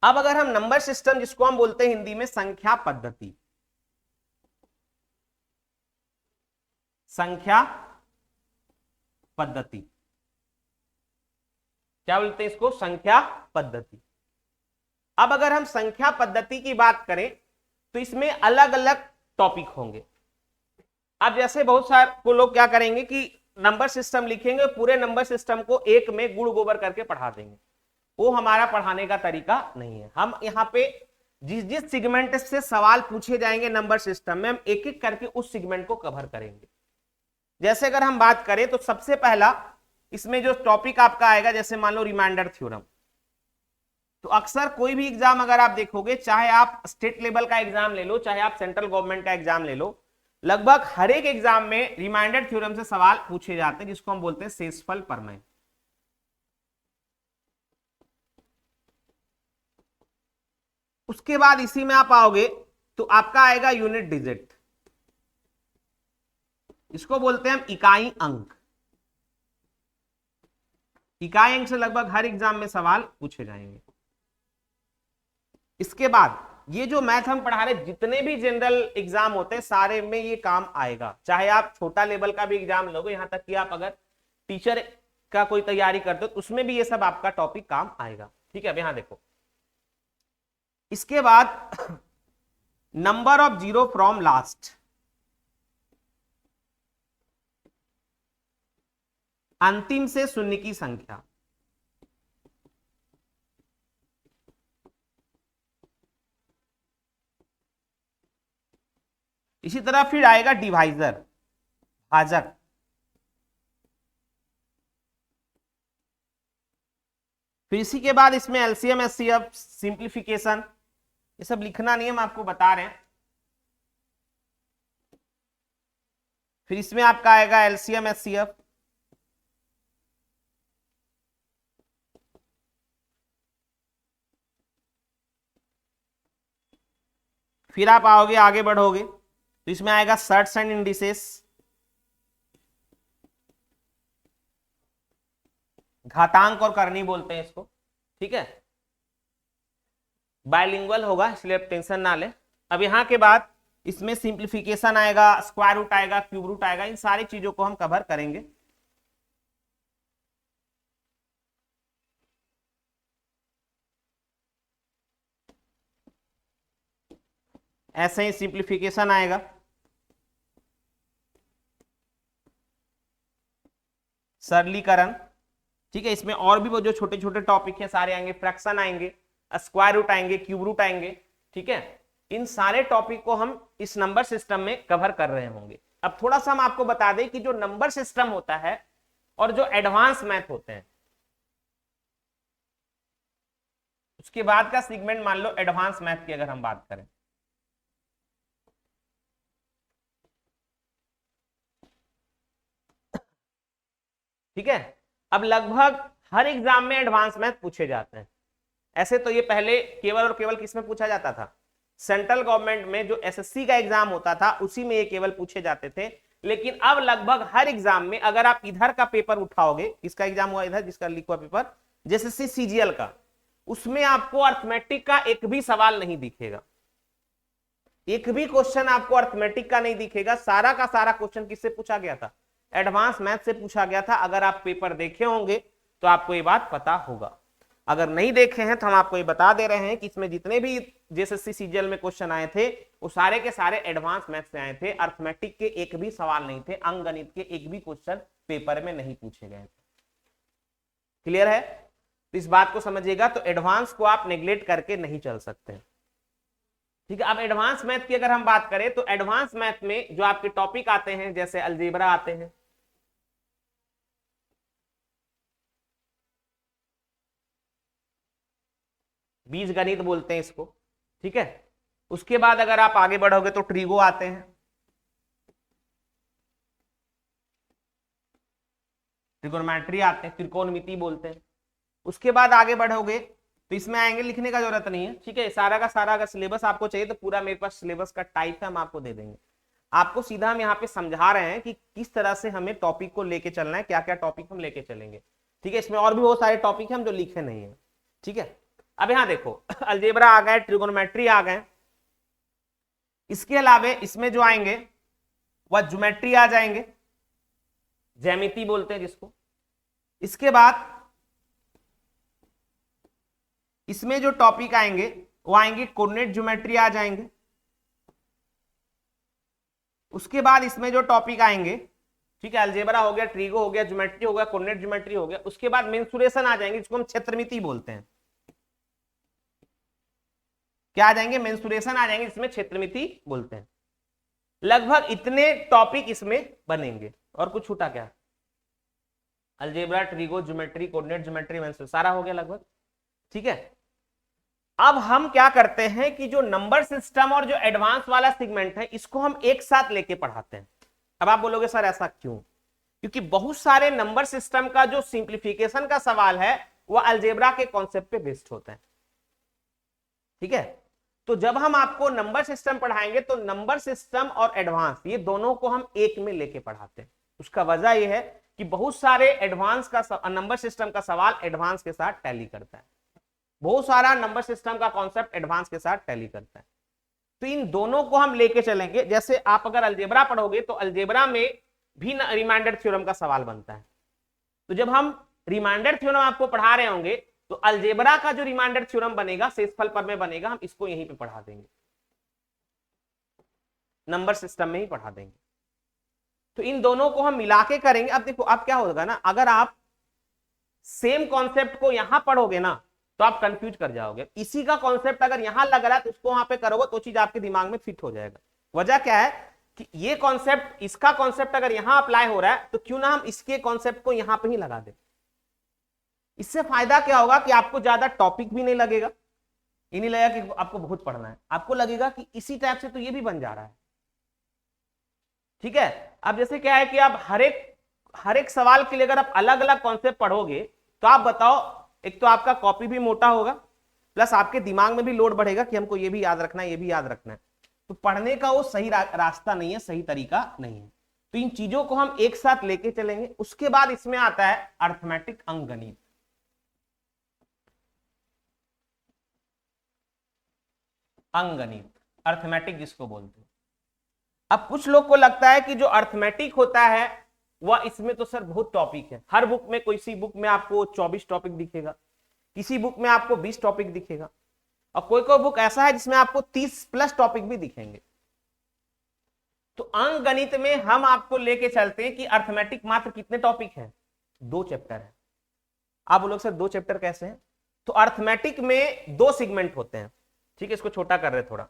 अब अगर हम नंबर सिस्टम, जिसको हम बोलते हैं हिंदी में संख्या पद्धति, संख्या पद्धति, क्या बोलते हैं इसको? संख्या पद्धति। अब अगर हम संख्या पद्धति की बात करें तो इसमें अलग अलग टॉपिक होंगे। अब जैसे बहुत सारे को लोग क्या करेंगे कि नंबर सिस्टम लिखेंगे, पूरे नंबर सिस्टम को एक में गुड़ गोबर करके पढ़ा देंगे। वो हमारा पढ़ाने का तरीका नहीं है। हम यहाँ पे जिस जिस सेगमेंट से सवाल पूछे जाएंगे नंबर सिस्टम में, हम एक एक करके उस सेगमेंट को कवर करेंगे। जैसे अगर हम बात करें तो सबसे पहला इसमें जो टॉपिक आपका आएगा, जैसे मान लो रिमाइंडर थ्योरम। तो अक्सर कोई भी एग्जाम अगर आप देखोगे, चाहे आप स्टेट लेवल का एग्जाम ले लो, चाहे आप सेंट्रल गवर्नमेंट का एग्जाम ले लो, लगभग हर एक एग्जाम में रिमाइंडर थ्योरम से सवाल पूछे जाते हैं, जिसको हम बोलते हैं शेषफल प्रमेय। उसके बाद इसी में आप आओगे तो आपका आएगा यूनिट डिजिट, इसको बोलते हैं हम इकाई अंक। इकाई अंक से लगभग हर एग्जाम में सवाल पूछे जाएंगे। इसके बाद ये जो मैथ हम पढ़ा रहे, जितने भी जनरल एग्जाम होते हैं सारे में ये काम आएगा। चाहे आप छोटा लेवल का भी एग्जाम लोगे, यहां तक कि आप अगर टीचर का कोई तैयारी करते हो तो उसमें भी ये सब आपका टॉपिक काम आएगा। ठीक है, अब यहां देखो। इसके बाद number of zero from last, अंतिम से शून्य की संख्या। इसी तरह फिर आएगा डिवाइजर, भाजक। फिर इसी के बाद इसमें एलसीएम, एचसीएफ, सिंप्लीफिकेशन, ये सब लिखना नहीं, हम आपको बता रहे हैं। फिर इसमें आपका आएगा एलसीएम, एचसीएफ, फिर आप आओगे, आगे बढ़ोगे तो इसमें आएगा सर्ट्स एंड इंडिसेस, घातांक और करनी बोलते हैं इसको। ठीक है, बायलिंगुअल होगा इसलिए आप टेंशन ना ले। अब यहां के बाद इसमें सिंप्लीफिकेशन आएगा, स्क्वायर रूट आएगा, क्यूब रूट आएगा, इन सारी चीजों को हम कवर करेंगे। ऐसे ही सिंप्लीफिकेशन आएगा, सरलीकरण। ठीक है, इसमें और भी वो जो छोटे छोटे टॉपिक है सारे आएंगे, फ्रैक्शन आएंगे, स्क्वायर रूट आएंगे, क्यूब रूट आएंगे। ठीक है, इन सारे टॉपिक को हम इस नंबर सिस्टम में कवर कर रहे होंगे। अब थोड़ा सा हम आपको बता दें कि जो नंबर सिस्टम होता है और जो एडवांस मैथ होते हैं, उसके बाद का सेगमेंट मान लो एडवांस मैथ की अगर हम बात करें, ठीक है। अब लगभग हर एग्जाम में एडवांस मैथ पूछे जाते हैं। ऐसे तो ये पहले केवल और केवल किसमें पूछा जाता था? सेंट्रल गवर्नमेंट में जो एसएससी का एग्जाम होता था उसी में ये केवल पूछे जाते थे। लेकिन अब लगभग हर एग्जाम में, अगर आप इधर का पेपर उठाओगे, किसका एग्जाम हुआ इधर, जिसका लिखा पेपर जेएसएससी सीजीएल का, उसमें आपको अर्थमेटिक का एक भी सवाल नहीं दिखेगा। एक भी क्वेश्चन आपको अर्थमेटिक का नहीं दिखेगा। सारा का सारा क्वेश्चन किससे पूछा गया था? एडवांस मैथ से पूछा गया था। अगर आप पेपर देखे होंगे तो आपको ये बात पता होगा। अगर नहीं देखे हैं तो हम आपको ये बता दे रहे हैं कि इसमें जितने भी जेएसएससी सीजीएल में क्वेश्चन आए थे वो सारे के सारे एडवांस मैथ से आए थे। अर्थमेटिक के एक भी सवाल नहीं थे, अंकगणित के एक भी क्वेश्चन पेपर में नहीं पूछे गए थे। क्लियर है? तो इस बात को समझिएगा। तो एडवांस को आप नेग्लेक्ट करके नहीं चल सकते। ठीक है, अब एडवांस मैथ की अगर हम बात करें तो एडवांस मैथ में जो आपके टॉपिक आते हैं, जैसे अलजेब्रा आते हैं, बीज गणित बोलते हैं इसको। ठीक है, उसके बाद अगर आप आगे बढ़ोगे तो ट्रिगो आते हैं, ट्रिगोनोमेट्री आते हैं, त्रिकोणमिति बोलते हैं। उसके बाद आगे बढ़ोगे तो इसमें आएंगे, लिखने का जरूरत नहीं है, ठीक है। सारा का सारा अगर सिलेबस आपको चाहिए तो पूरा मेरे पास सिलेबस का टाइप है, हम आपको दे देंगे। आपको सीधा हम यहाँ पे समझा रहे हैं कि किस तरह से हमें टॉपिक को लेके चलना है, क्या क्या टॉपिक हम लेके चलेंगे, ठीक है। इसमें और भी बहुत सारे टॉपिक हैं हम जो लिखे नहीं है, ठीक है। अब यहाँ देखो अलजेब्रा आ गए, ट्रिगोनोमेट्री आ गए, इसके अलावे इसमें जो आएंगे वह ज्योमेट्री आ जाएंगे, ज्यामिति बोलते हैं जिसको। इसके बाद इसमें जो टॉपिक आएंगे वो आएंगे कोऑर्डिनेट ज्योमेट्री आ जाएंगे। उसके बाद इसमें जो टॉपिक आएंगे, ठीक है, अलजेब्रा हो गया, ट्रिगो हो गया, ज्योमेट्री हो गया, कोऑर्डिनेट ज्योमेट्री हो गया। उसके बाद मेंसुरेशन आ जाएंगे, जिसको हम क्षेत्रमिति बोलते हैं। क्या आ जाएंगे? मेंसुरेशन आ जाएंगे, जिसमें क्षेत्रमिति बोलते हैं। लगभग इतने टॉपिक इसमें बनेंगे। और कुछ छूटा क्या? Algebra, trigo, geometry, coordinate geometry, mensuration, सारा हो गया लगभग, ठीक है। अब हम क्या करते हैं कि जो नंबर सिस्टम और जो एडवांस वाला सेगमेंट है इसको हम एक साथ लेके पढ़ाते हैं। अब आप बोलोगे सर ऐसा क्यों? क्योंकि बहुत सारे नंबर सिस्टम का जो सिंप्लीफिकेशन का सवाल है वो अलजेब्रा के कॉन्सेप्ट पे बेस्ड होता है, ठीक है। तो जब हम आपको नंबर सिस्टम पढ़ाएंगे तो नंबर सिस्टम और एडवांस ये दोनों को हम एक में लेके पढ़ाते हैं। उसका वजह यह है कि बहुत सारे एडवांस का नंबर सिस्टम का सवाल एडवांस के साथ टैली करता है, बहुत सारा नंबर सिस्टम का कॉन्सेप्ट एडवांस के साथ टैली करता है। तो इन दोनों को हम लेके चलेंगे। जैसे आप अगर अलजेब्रा पढ़ोगे तो अलजेब्रा में भी रिमाइंडर थ्योरम का सवाल बनता है। तो जब हम रिमाइंडर थ्योरम आपको पढ़ा रहे होंगे तो अलजेब्रा का जो रिमाइंडर थ्योरम बनेगा शेषफल पर में बनेगा, हम इसको यहीं पे पढ़ा देंगे, नंबर सिस्टम में ही पढ़ा देंगे। तो इन दोनों को हम मिला के करेंगे। अब देखो अब क्या होगा ना, अगर आप सेम कॉन्सेप्ट को यहां पढ़ोगे ना तो आप कंफ्यूज कर जाओगे। इसी का कॉन्सेप्ट अगर यहां लग रहा है तो उसको वहां पे करोगे तो चीज आपके दिमाग में फिट हो जाएगा। वजह क्या है कि ये कॉन्सेप्ट, इसका कॉन्सेप्ट अगर यहां अप्लाई हो रहा है तो क्यों ना हम इसके कॉन्सेप्ट को यहां पे ही लगा दें। इससे फायदा क्या होगा कि आपको ज्यादा टॉपिक भी नहीं लगेगा, ये नहीं लगेगा कि आपको बहुत पढ़ना है, आपको लगेगा कि इसी टाइप से तो ये भी बन जा रहा है, ठीक है। अब जैसे क्या है कि आप हर एक सवाल के लिए अगर आप अलग अलग कॉन्सेप्ट पढ़ोगे तो आप बताओ, एक तो आपका कॉपी भी मोटा होगा, प्लस आपके दिमाग में भी लोड बढ़ेगा कि हमको ये भी याद रखना है, ये भी याद रखना है। तो पढ़ने का वो सही रास्ता नहीं है, सही तरीका नहीं है। तो इन चीजों को हम एक साथ लेके चलेंगे। उसके बाद इसमें आता है अर्थमेटिक, अंकगणित। अंकगणित, अर्थमेटिक जिसको बोलते हैं। अब कुछ लोग को लगता है कि जो अर्थमेटिक होता है वह, इसमें तो सर बहुत टॉपिक है, हर बुक में, कोई सी बुक में आपको 24 टॉपिक दिखेगा, किसी बुक में आपको 20 टॉपिक दिखेगा, और कोई कोई बुक ऐसा है जिसमें आपको 30+ टॉपिक भी दिखेंगे। तो अंकगणित में हम आपको लेके चलते हैं कि अर्थमेटिक मात्र कितने टॉपिक हैं? 2 चैप्टर है। आप बोलोगे सर 2 चैप्टर कैसे हैं? तो अर्थमेटिक में 2 सेगमेंट होते हैं, ठीक है। इसको छोटा कर रहे थोड़ा।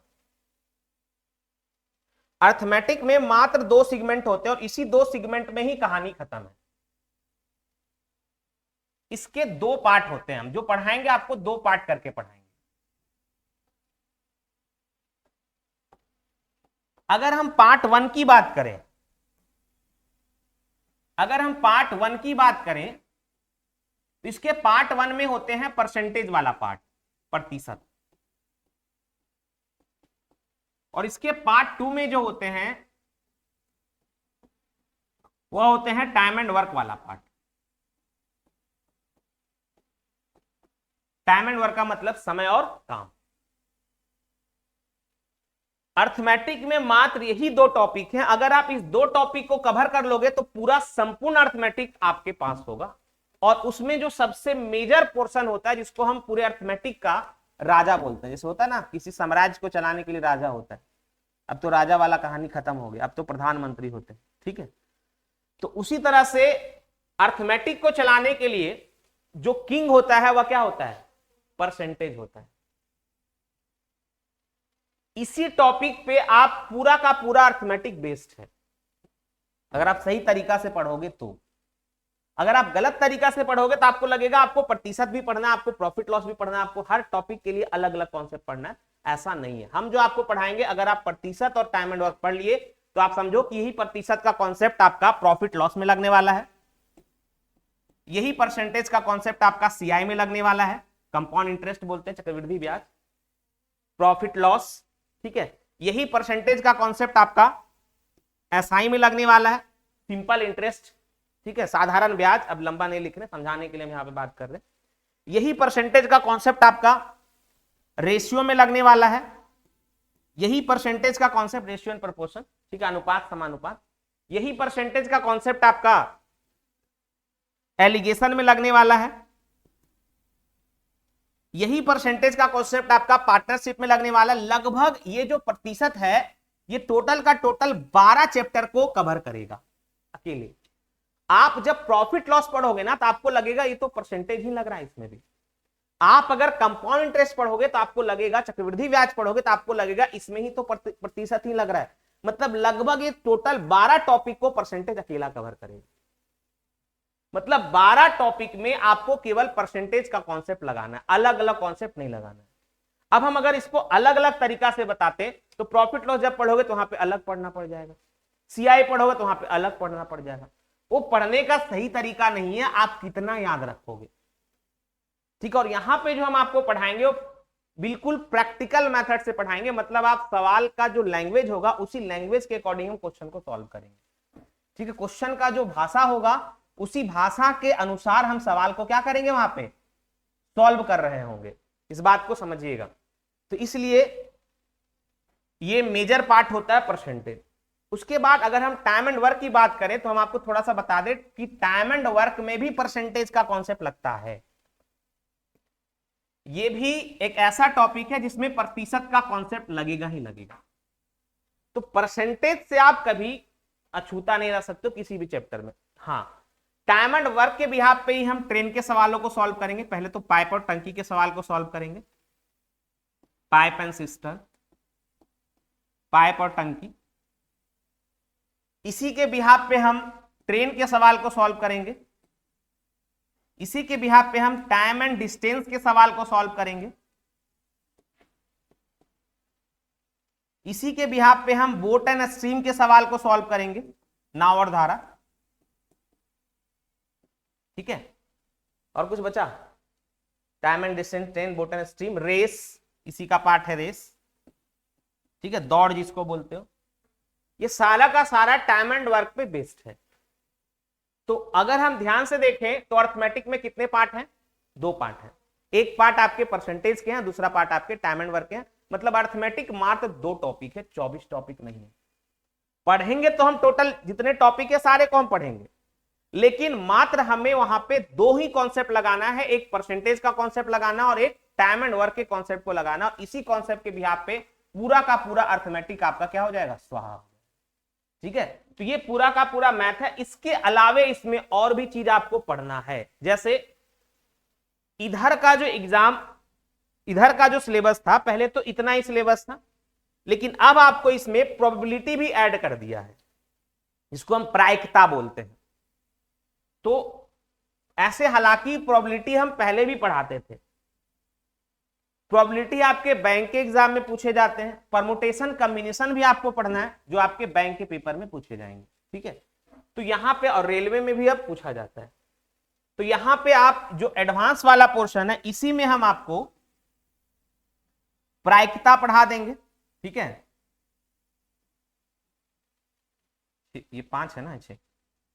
अर्थमेटिक में मात्र 2 सेगमेंट होते हैं और इसी 2 सेगमेंट में ही कहानी खत्म है। इसके 2 पार्ट होते हैं, हम जो पढ़ाएंगे आपको 2 पार्ट करके पढ़ाएंगे। अगर हम पार्ट 1 की बात करें, अगर हम पार्ट 1 की बात करें तो इसके पार्ट 1 में होते हैं परसेंटेज वाला पार्ट, प्रतिशत, और इसके पार्ट 2 में जो होते हैं वह होते हैं टाइम एंड वर्क वाला पार्ट। टाइम एंड वर्क का मतलब समय और काम। अर्थमेटिक में मात्र यही 2 टॉपिक हैं। अगर आप इस 2 टॉपिक को कवर कर लोगे तो पूरा संपूर्ण अर्थमेटिक आपके पास होगा। और उसमें जो सबसे मेजर पोर्शन होता है जिसको हम पूरे अर्थमेटिक का राजा बोलते हैं, जैसे होता है ना किसी साम्राज्य को चलाने के लिए राजा होता है, अब तो राजा वाला कहानी खत्म हो गया, अब तो प्रधानमंत्री होते हैं, ठीक है। तो उसी तरह से अर्थमेटिक को चलाने के लिए जो किंग होता है वह क्या होता है? परसेंटेज होता है। इसी टॉपिक पे आप पूरा का पूरा अर्थमेटिक बेस्ड है, अगर आप सही तरीका से पढ़ोगे तो। अगर आप गलत तरीका से पढ़ोगे तो आपको लगेगा आपको प्रतिशत भी पढ़ना है, आपको प्रॉफिट लॉस भी पढ़ना है, आपको हर टॉपिक के लिए अलग अलग कॉन्सेप्ट पढ़ना है। ऐसा नहीं है। हम जो आपको पढ़ाएंगे, अगर आप प्रतिशत और टाइम एंड वर्क पढ़ लिए तो आप समझो कि यही प्रतिशत का कॉन्सेप्ट आपका प्रॉफिट लॉस में लगने वाला है, यही परसेंटेज का कॉन्सेप्ट आपका सीआई में लगने वाला है, कंपाउंड इंटरेस्ट बोलते हैं, चक्रवृद्धि ब्याज, प्रॉफिट लॉस, ठीक है। यही परसेंटेज का कॉन्सेप्ट आपका एसआई में लगने वाला है, सिंपल इंटरेस्ट, ठीक है, साधारण ब्याज। अब लंबा नहीं लिख रहे, समझाने के लिए हम यहां पे बात कर रहे हैं। यही परसेंटेज का कॉन्सेप्ट आपका रेशियो में लगने वाला है, यही परसेंटेज का कॉन्सेप्ट रेशियो एंड प्रोपोर्शन, ठीक है, अनुपात समानुपात। यही परसेंटेज का कॉन्सेप्ट आपका एलिगेशन में लगने वाला है, यही परसेंटेज का कॉन्सेप्ट आपका पार्टनरशिप में लगने वाला। लगभग ये जो प्रतिशत है ये टोटल का टोटल 12 चैप्टर को कवर करेगा अकेले। आप जब प्रॉफिट लॉस पढ़ोगे ना तो आपको लगेगा ये तो परसेंटेज ही लग रहा है इसमें भी। आप अगर कंपाउंड इंटरेस्ट पढ़ोगे तो आपको लगेगा, चक्रवृद्धि ब्याज पढ़ोगे तो आपको लगेगा इसमें ही तो प्रतिशत ही लग रहा है। मतलब लगभग ये टोटल 12 टॉपिक को परसेंटेज अकेला कवर करेगा। मतलब 12 टॉपिक में आपको केवल परसेंटेज का कॉन्सेप्ट लगाना है, अलग अलग कॉन्सेप्ट नहीं लगाना है। अब हम अगर इसको अलग अलग तरीका से बताते तो प्रॉफिट लॉस जब पढ़ोगे तो वहां पे अलग पढ़ना पड़ जाएगा, सीआई पढ़ोगे तो वहां पे अलग पढ़ना पड़ जाएगा। वो पढ़ने का सही तरीका नहीं है, आप कितना याद रखोगे, ठीक है। और यहां पे जो हम आपको पढ़ाएंगे वो बिल्कुल प्रैक्टिकल मेथड से पढ़ाएंगे, मतलब आप सवाल का जो लैंग्वेज होगा उसी लैंग्वेज के अकॉर्डिंग हम क्वेश्चन को सॉल्व करेंगे, ठीक है। क्वेश्चन का जो भाषा होगा उसी भाषा के अनुसार हम सवाल को क्या करेंगे, वहां पे सॉल्व कर रहे होंगे, इस बात को समझिएगा। तो इसलिए ये मेजर पार्ट होता है परसेंटेज। उसके बाद अगर हम टाइम एंड वर्क की बात करें तो हम आपको थोड़ा सा बता दें कि टाइम एंड वर्क में भी परसेंटेज का कॉन्सेप्ट लगता है। ये भी एक ऐसा टॉपिक है जिसमें प्रतिशत का कॉन्सेप्ट लगेगा ही लगेगा। तो परसेंटेज से आप कभी अछूता नहीं रह सकते किसी भी चैप्टर में। हाँ, टाइम एंड वर्क के बिहाफ पे ही हम ट्रेन के सवालों को सॉल्व करेंगे। पहले तो पाइप और टंकी के सवाल को सॉल्व करेंगे, पाइप एंड सिस्टम, पाइप और टंकी। इसी के बिहाफ पे हम ट्रेन के सवाल को सॉल्व करेंगे, इसी के बिहाफ पे हम टाइम एंड डिस्टेंस के सवाल को सॉल्व करेंगे, इसी के बिहाफ पे हम बोट एंड स्ट्रीम के सवाल को सॉल्व करेंगे, नाव और धारा, ठीक है। और कुछ बचा? Time and distance, train, boat and stream, race, इसी का पार्ट है रेस, ठीक है, दौड़ जिसको बोलते हो। ये सारा का सारा टाइम एंड वर्क पे बेस्ड है। तो अगर हम ध्यान से देखें तो अर्थमेटिक में कितने पार्ट हैं? 2 पार्ट हैं। एक पार्ट आपके परसेंटेज के हैं, दूसरा पार्ट आपके टाइम एंड वर्क के हैं। मतलब अर्थमेटिक मात्र 2 टॉपिक है, 24 टॉपिक नहीं है। पढ़ेंगे तो हम टोटल जितने टॉपिक है सारे को हम पढ़ेंगे, लेकिन मात्र हमें वहां पे 2 ही कॉन्सेप्ट लगाना है, एक परसेंटेज का कॉन्सेप्ट लगाना और एक टाइम एंड वर्क के कॉन्सेप्ट को लगाना। और इसी कॉन्सेप्ट के बिहाफ पे पूरा का पूरा अर्थमेटिक आपका क्या हो जाएगा? स्वाहा, ठीक है। तो ये पूरा का पूरा मैथ है। इसके अलावे इसमें और भी चीज आपको पढ़ना है, जैसे इधर का जो एग्जाम, इधर का जो सिलेबस था, पहले तो इतना ही सिलेबस था, लेकिन अब आपको इसमें प्रोबेबिलिटी भी ऐड कर दिया है, जिसको हम प्रायिकता बोलते हैं। तो ऐसे हालांकि प्रोबेबिलिटी हम पहले भी पढ़ाते थे, प्रोबेबिलिटी आपके बैंक के एग्जाम में पूछे जाते हैं, परमुटेशन कॉम्बिनेशन भी आपको पढ़ना है जो आपके बैंक के पेपर में पूछे जाएंगे, ठीक है। तो यहां पे और रेलवे में भी अब पूछा जाता है। तो यहां पे आप जो एडवांस वाला पोर्शन है इसी में हम आपको प्रायिकता पढ़ा देंगे, ठीक है। ये 5 है ना, अच्छे।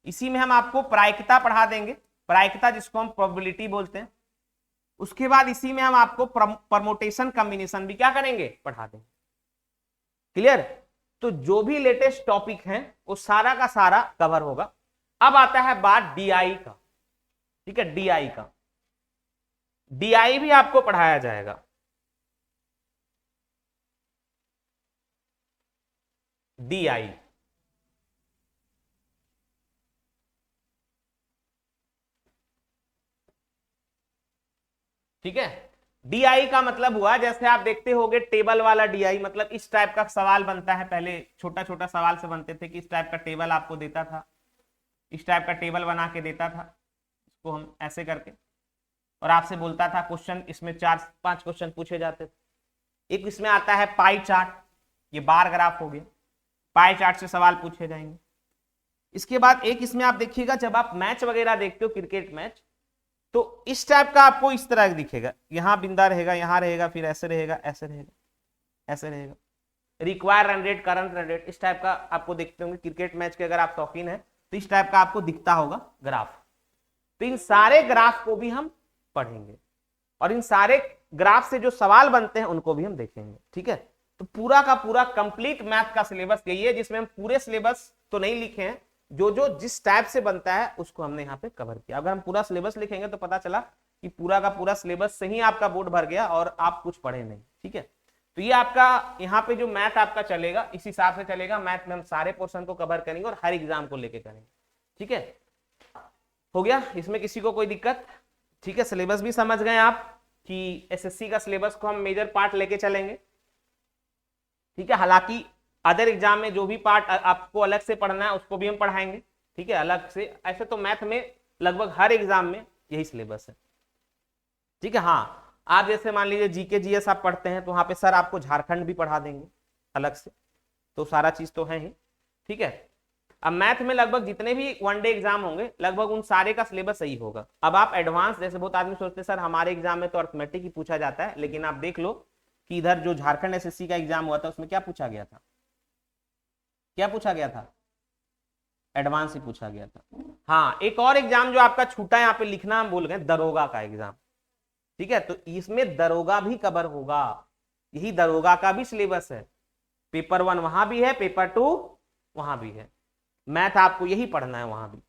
इसी में हम आपको प्रायिकता पढ़ा देंगे, प्रायिकता जिसको हम प्रोबेबिलिटी बोलते हैं। उसके बाद इसी में हम आपको परमुटेशन कॉम्बिनेशन भी क्या करेंगे? पढ़ा देंगे। क्लियर? तो जो भी लेटेस्ट टॉपिक है वो सारा का सारा कवर होगा। अब आता है बात डीआई का, ठीक है, डीआई का। डीआई भी आपको पढ़ाया जाएगा। डीआई, ठीक है। डीआई का मतलब हुआ, जैसे आप देखते होंगे टेबल वाला डीआई, मतलब इस टाइप का सवाल बनता है। पहले छोटा छोटा सवाल से बनते थे कि इस टाइप का टेबल आपको देता था, इस टाइप का टेबल बना के देता था, इसको हम ऐसे करके, और आपसे बोलता था क्वेश्चन, इसमें 4-5 क्वेश्चन पूछे जाते थे। एक इसमें आता है पाई चार्ट, ये बार ग्राफ हो गया, पाई चार्ट से सवाल पूछे जाएंगे। इसके बाद एक इसमें आप देखिएगा, जब आप मैच वगैरह देखते हो क्रिकेट मैच, तो इस टाइप का आपको इस तरह दिखेगा, यहां बिंदा रहेगा, यहां रहेगा, फिर ऐसे रहेगा, ऐसे रहेगा, ऐसे रहेगा, require run rate, current run rate, इस टाइप का आपको देखते होंगे क्रिकेट मैच के। अगर आप शौकीन है तो इस टाइप का आपको दिखता होगा ग्राफ। तो इन सारे ग्राफ को भी हम पढ़ेंगे और इन सारे ग्राफ से जो सवाल बनते हैं उनको भी हम देखेंगे, ठीक है। तो पूरा का पूरा कंप्लीट मैथ का सिलेबस यही है, जिसमें हम पूरे सिलेबस तो नहीं लिखे हैं, जो जो जिस टाइप से बनता है उसको हमने यहाँ पे कवर किया। अगर हम पूरा सिलेबस लिखेंगे तो पता चला कि पूरा का पूरा सिलेबस से ही आपका बोर्ड भर गया और आप कुछ पढ़े नहीं, ठीक है। तो ये आपका यहाँ पे जो मैथ आपका चलेगा इस हिसाब से चलेगा, मैथ में हम सारे पोर्शन को कवर करेंगे और हर एग्जाम को लेके करेंगे, ठीक है। हो गया, इसमें किसी को कोई दिक्कत? ठीक है, सिलेबस भी समझ गए आप कि एसएससी का सिलेबस को हम मेजर पार्ट लेके चलेंगे, ठीक है। हालांकि अदर एग्जाम में जो भी पार्ट आपको अलग से पढ़ना है उसको भी हम पढ़ाएंगे, ठीक है, अलग से। ऐसे तो मैथ में लगभग हर एग्जाम में यही सिलेबस है, ठीक है। हाँ, आप जैसे मान लीजिए जीके जीएस आप पढ़ते हैं तो वहां पे सर आपको झारखंड भी पढ़ा देंगे अलग से, तो सारा चीज तो है ही, ठीक है। अब मैथ में लगभग जितने भी वनडे एग्जाम होंगे लगभग उन सारे का सिलेबस सही होगा। अब आप एडवांस, जैसे बहुत आदमी सोचते हैं सर हमारे एग्जाम में तो अर्थमेटिक ही पूछा जाता है, लेकिन आप देख लो कि इधर जो झारखंड एसएससी का एग्जाम हुआ था उसमें क्या पूछा गया था, क्या पूछा गया था? एडवांस ही पूछा गया था। हाँ, एक और एग्जाम जो आपका छूटा यहाँ पे लिखना हम भूल गए, दरोगा का एग्जाम, ठीक है। तो इसमें दरोगा भी कवर होगा, यही दरोगा का भी सिलेबस है। पेपर 1 वहां भी है, पेपर 2 वहां भी है, मैथ आपको यही पढ़ना है वहां भी।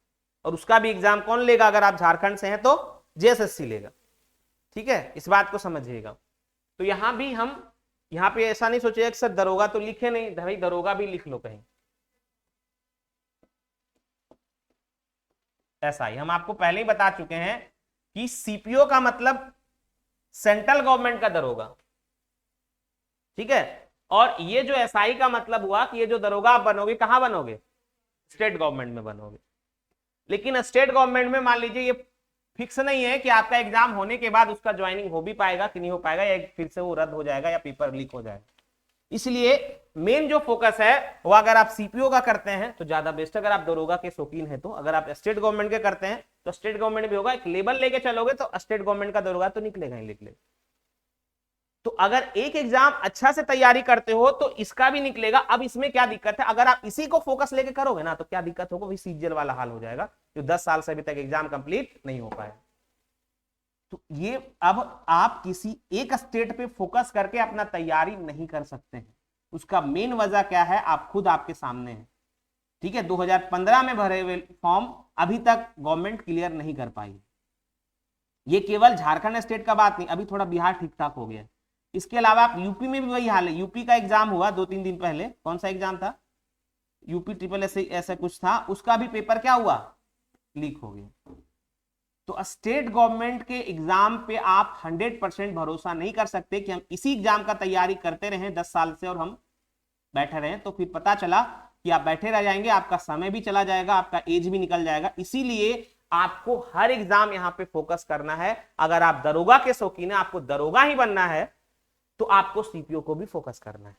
और उसका भी एग्जाम कौन लेगा? अगर आप झारखंड से हैं तो जेएसएससी लेगा, ठीक है, इस बात को समझिएगा। तो यहां भी हम, यहां पे ऐसा नहीं सोचिएगा कि सर दरोगा तो लिखे नहीं, भाई दरोगा भी लिख लो कहीं, ऐसा ही हम आपको पहले ही बता चुके हैं कि सीपीओ का मतलब सेंट्रल गवर्नमेंट का दरोगा, ठीक है। और ये जो एसआई का मतलब हुआ कि ये जो दरोगा आप बनोगे कहां बनोगे? स्टेट गवर्नमेंट में बनोगे। लेकिन स्टेट गवर्नमेंट में मान लीजिए ये फिक्स नहीं है कि आपका एग्जाम होने के बाद उसका ज्वाइनिंग हो भी पाएगा कि नहीं हो पाएगा, या फिर से वो रद्द हो जाएगा या पेपर लीक हो जाएगा। इसलिए मेन जो फोकस है वो अगर आप सीपीओ का करते हैं तो ज्यादा बेस्ट। अगर आप दरोगा के शौकीन है तो, अगर आप स्टेट गवर्नमेंट के करते हैं तो स्टेट गवर्नमेंट भी होगा, एक लेवल लेके चलोगे तो स्टेट गवर्नमेंट का दरोगा तो निकलेगा ही निकलेगा। तो अगर एक एग्जाम अच्छा से तैयारी करते हो तो इसका भी निकलेगा। अब इसमें क्या दिक्कत है, अगर आप इसी को फोकस लेके करोगे ना तो क्या दिक्कत होगा, वही सीजीएल वाला हाल हो जाएगा, जो 10 साल से अभी तक एग्जाम कंप्लीट नहीं हो पाया। तो ये अब आप किसी एक स्टेट पे फोकस करके अपना तैयारी नहीं कर सकते हैं। उसका मेन वजह क्या है, आप खुद आपके सामने है, ठीक है। 2015 में भरे हुए फॉर्म अभी तक गवर्नमेंट क्लियर नहीं कर पाई। ये केवल झारखंड स्टेट का बात नहीं, अभी थोड़ा बिहार ठीक ठाक हो गया। इसके अलावा आप यूपी में भी वही हाल है। यूपी का एग्जाम हुआ 2-3 दिन पहले, कौन सा एग्जाम था? यूपी ट्रिपल एस ऐसा कुछ था, उसका भी पेपर क्या हुआ? लीक हो गया। तो स्टेट गवर्नमेंट के एग्जाम पे आप 100% भरोसा नहीं कर सकते कि हम इसी एग्जाम का तैयारी करते रहे 10 साल से और हम बैठे रहे, तो फिर पता चला कि आप बैठे रह जाएंगे, आपका समय भी चला जाएगा, आपका एज भी निकल जाएगा। इसीलिए आपको हर एग्जाम यहां पे फोकस करना है। अगर आप दरोगा के शौकीन है, आपको दरोगा ही बनना है, तो आपको सीपीओ को भी फोकस करना है,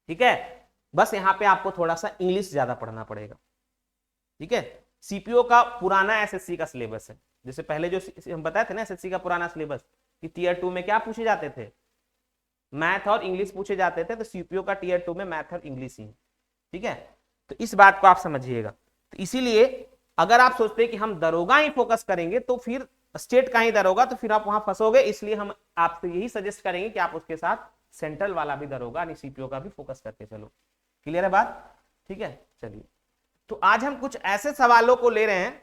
ठीक है। बस यहां पे आपको थोड़ा सा इंग्लिश ज्यादा पढ़ना पड़ेगा, ठीक है। सीपीओ का पुराना एसएससी का सिलेबस है, जैसे पहले जो हम बताए थे ना एसएससी का पुराना सिलेबस, कि टीयर 2 में क्या पूछे जाते थे? मैथ और इंग्लिश पूछे जाते थे। तो सीपीओ का टीयर 2 में मैथ और इंग्लिश ही है, ठीक है। तो इस बात को आप समझिएगा। तो इसीलिए अगर आप सोचते हैं कि हम दरोगा ही फोकस करेंगे तो फिर स्टेट का ही दरोगा, तो फिर आप वहां फंसोगे। इसलिए हम आपको यही सजेस्ट करेंगे कि आप उसके साथ सेंट्रल वाला भी दरोगा यानी सीपीओ का भी फोकस करके चलो। क्लियर है बात? ठीक है, चलिए। तो आज हम कुछ ऐसे सवालों को ले रहे हैं,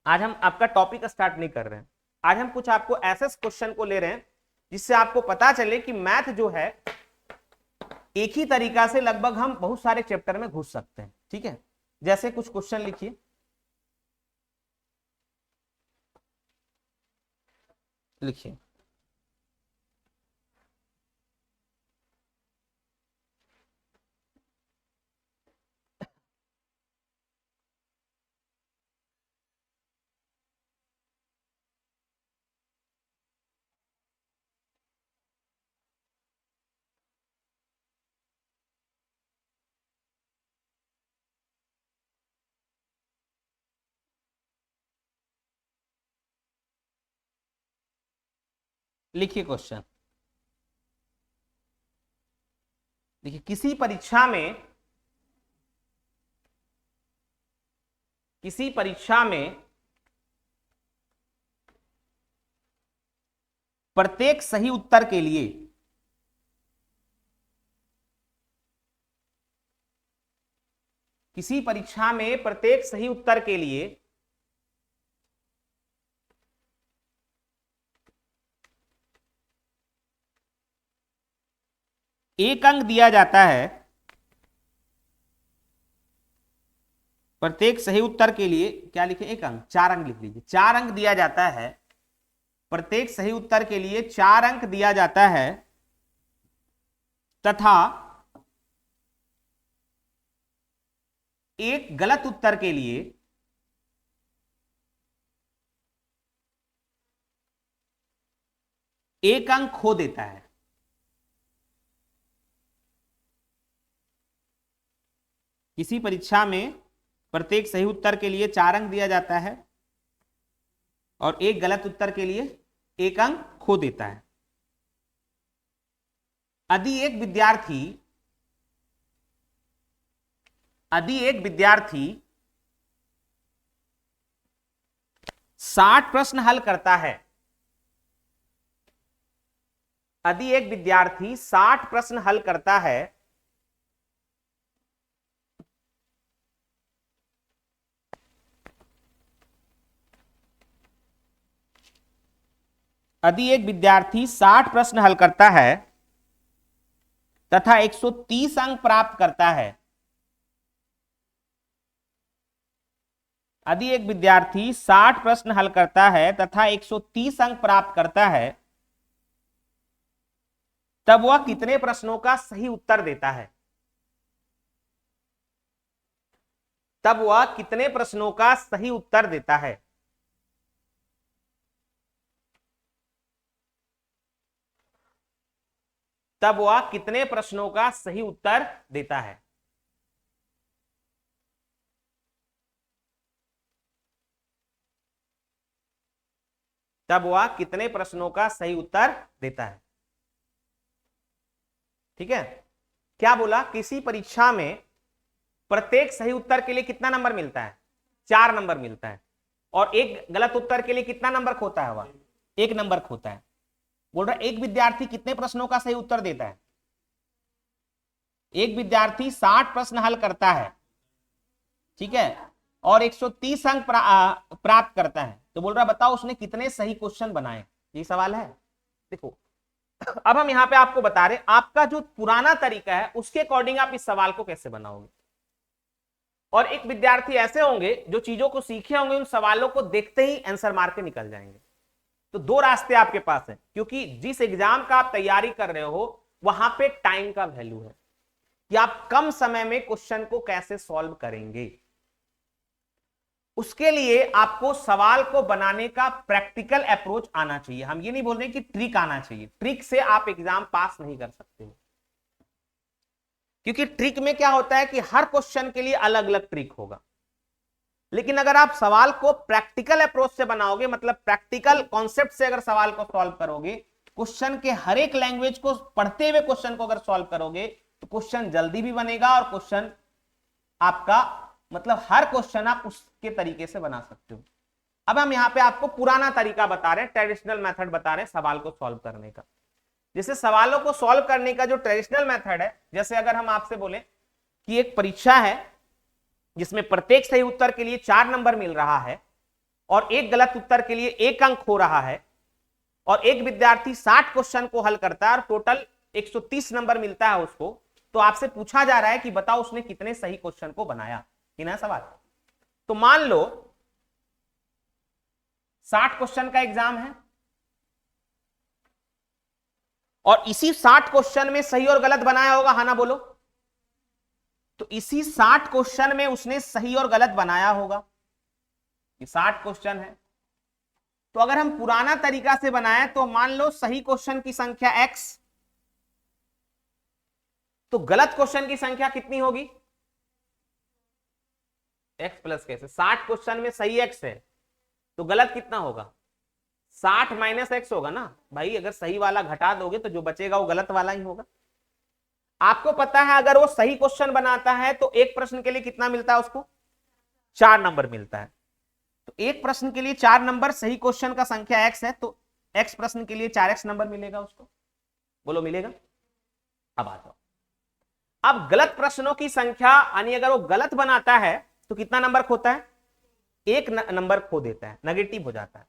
आज हम आपका टॉपिक स्टार्ट नहीं कर रहे हैं, आज हम कुछ आपको ऐसे क्वेश्चन को ले रहे हैं जिससे आपको पता चले कि मैथ जो है एक ही तरीका से लगभग हम बहुत सारे चैप्टर में घुस सकते हैं, ठीक है। जैसे कुछ क्वेश्चन लिखिए, लिखिए। लिखिए क्वेश्चन। देखिए किसी परीक्षा में प्रत्येक सही उत्तर के लिए एक अंक दिया जाता है। प्रत्येक सही उत्तर के लिए क्या लिखे? एक अंक, 4 अंक लिख लीजिए। 4 अंक दिया जाता है, प्रत्येक सही उत्तर के लिए 4 अंक दिया जाता है तथा एक गलत उत्तर के लिए एक अंक खो देता है। किसी परीक्षा में प्रत्येक सही उत्तर के लिए 4 अंक दिया जाता है और एक गलत उत्तर के लिए एक अंक खो देता है। यदि एक विद्यार्थी 60 प्रश्न हल करता है, यदि एक विद्यार्थी 60 प्रश्न हल करता है यदि एक विद्यार्थी 60 प्रश्न हल करता है तथा 130 अंक प्राप्त करता है, यदि एक विद्यार्थी 60 प्रश्न हल करता है तथा 130 अंक प्राप्त करता है, तब वह कितने प्रश्नों का सही उत्तर देता है? तब वह कितने प्रश्नों का सही उत्तर देता है? तब वह कितने प्रश्नों का सही उत्तर देता है? तब वह कितने प्रश्नों का सही उत्तर देता है? ठीक है, क्या बोला? किसी परीक्षा में प्रत्येक सही उत्तर के लिए कितना नंबर मिलता है? 4 नंबर मिलता है। और एक गलत उत्तर के लिए कितना नंबर खोता है? वह 1 नंबर खोता है। बोल रहा एक विद्यार्थी कितने प्रश्नों का सही उत्तर देता है? एक विद्यार्थी 60 प्रश्न हल करता है, ठीक है, और 130 अंक प्राप्त करता है। तो बोल रहा बताओ उसने कितने सही क्वेश्चन बनाए? ये सवाल है। देखो अब हम यहां पे आपको बता रहे आपका जो पुराना तरीका है उसके अकॉर्डिंग आप इस सवाल को कैसे बनाओगे। और एक विद्यार्थी ऐसे होंगे जो चीजों को सीखे होंगे, उन सवालों को देखते ही आंसर मार के निकल जाएंगे। तो 2 रास्ते आपके पास हैं, क्योंकि जिस एग्जाम का आप तैयारी कर रहे हो वहां पे टाइम का वैल्यू है कि आप कम समय में क्वेश्चन को कैसे सॉल्व करेंगे। उसके लिए आपको सवाल को बनाने का प्रैक्टिकल अप्रोच आना चाहिए। हम ये नहीं बोल रहे कि ट्रिक आना चाहिए, ट्रिक से आप एग्जाम पास नहीं कर सकते हो, क्योंकि ट्रिक में क्या होता है कि हर क्वेश्चन के लिए अलग अलग ट्रिक होगा। लेकिन अगर आप सवाल को प्रैक्टिकल अप्रोच से बनाओगे, मतलब प्रैक्टिकल कॉन्सेप्ट से अगर सवाल को सॉल्व करोगे, क्वेश्चन के हर एक लैंग्वेज को पढ़ते हुए क्वेश्चन को अगर सॉल्व करोगे तो क्वेश्चन जल्दी भी बनेगा और क्वेश्चन आपका मतलब हर क्वेश्चन आप उसके तरीके से बना सकते हो। अब हम यहाँ पे आपको पुराना तरीका बता रहे हैं, ट्रेडिशनल मेथड बता रहे हैं सवाल को सॉल्व करने का। जैसे सवालों को सॉल्व करने का जो ट्रेडिशनल मेथड है, जैसे अगर हम आपसे बोले कि एक परीक्षा है जिसमें प्रत्येक सही उत्तर के लिए 4 नंबर मिल रहा है और एक गलत उत्तर के लिए 1 अंक हो रहा है, और एक विद्यार्थी 60 क्वेश्चन को हल करता है और टोटल 130 नंबर मिलता है उसको, तो आपसे पूछा जा रहा है कि बताओ उसने कितने सही क्वेश्चन को बनाया। कि ना सवाल। तो मान लो 60 क्वेश्चन का एग्जाम है और इसी 60 क्वेश्चन में सही और गलत बनाया होगा, हाँ ना बोलो। तो इसी 60 क्वेश्चन में उसने सही और गलत बनाया होगा। ये 60 क्वेश्चन है, तो अगर हम पुराना तरीका से बनाए तो मान लो सही क्वेश्चन की संख्या x, तो गलत क्वेश्चन की संख्या कितनी होगी? x प्लस कैसे? 60 क्वेश्चन में सही x है तो गलत कितना होगा? 60 माइनस एक्स होगा ना भाई, अगर सही वाला घटा दोगे तो जो बचेगा वो गलत वाला ही होगा। आपको पता है अगर वो सही क्वेश्चन बनाता है तो एक प्रश्न के लिए कितना मिलता है उसको, 4 नंबर मिलता है। तो एक प्रश्न के लिए 4 नंबर, सही क्वेश्चन का संख्या एक्स है तो एक्स प्रश्न के लिए 4x नंबर मिलेगा उसको, बोलो मिलेगा। अब आ जाओ, अब गलत प्रश्नों की संख्या, यानी अगर वो गलत बनाता है तो कितना नंबर खोता है, एक नंबर खो देता है, नेगेटिव हो जाता है।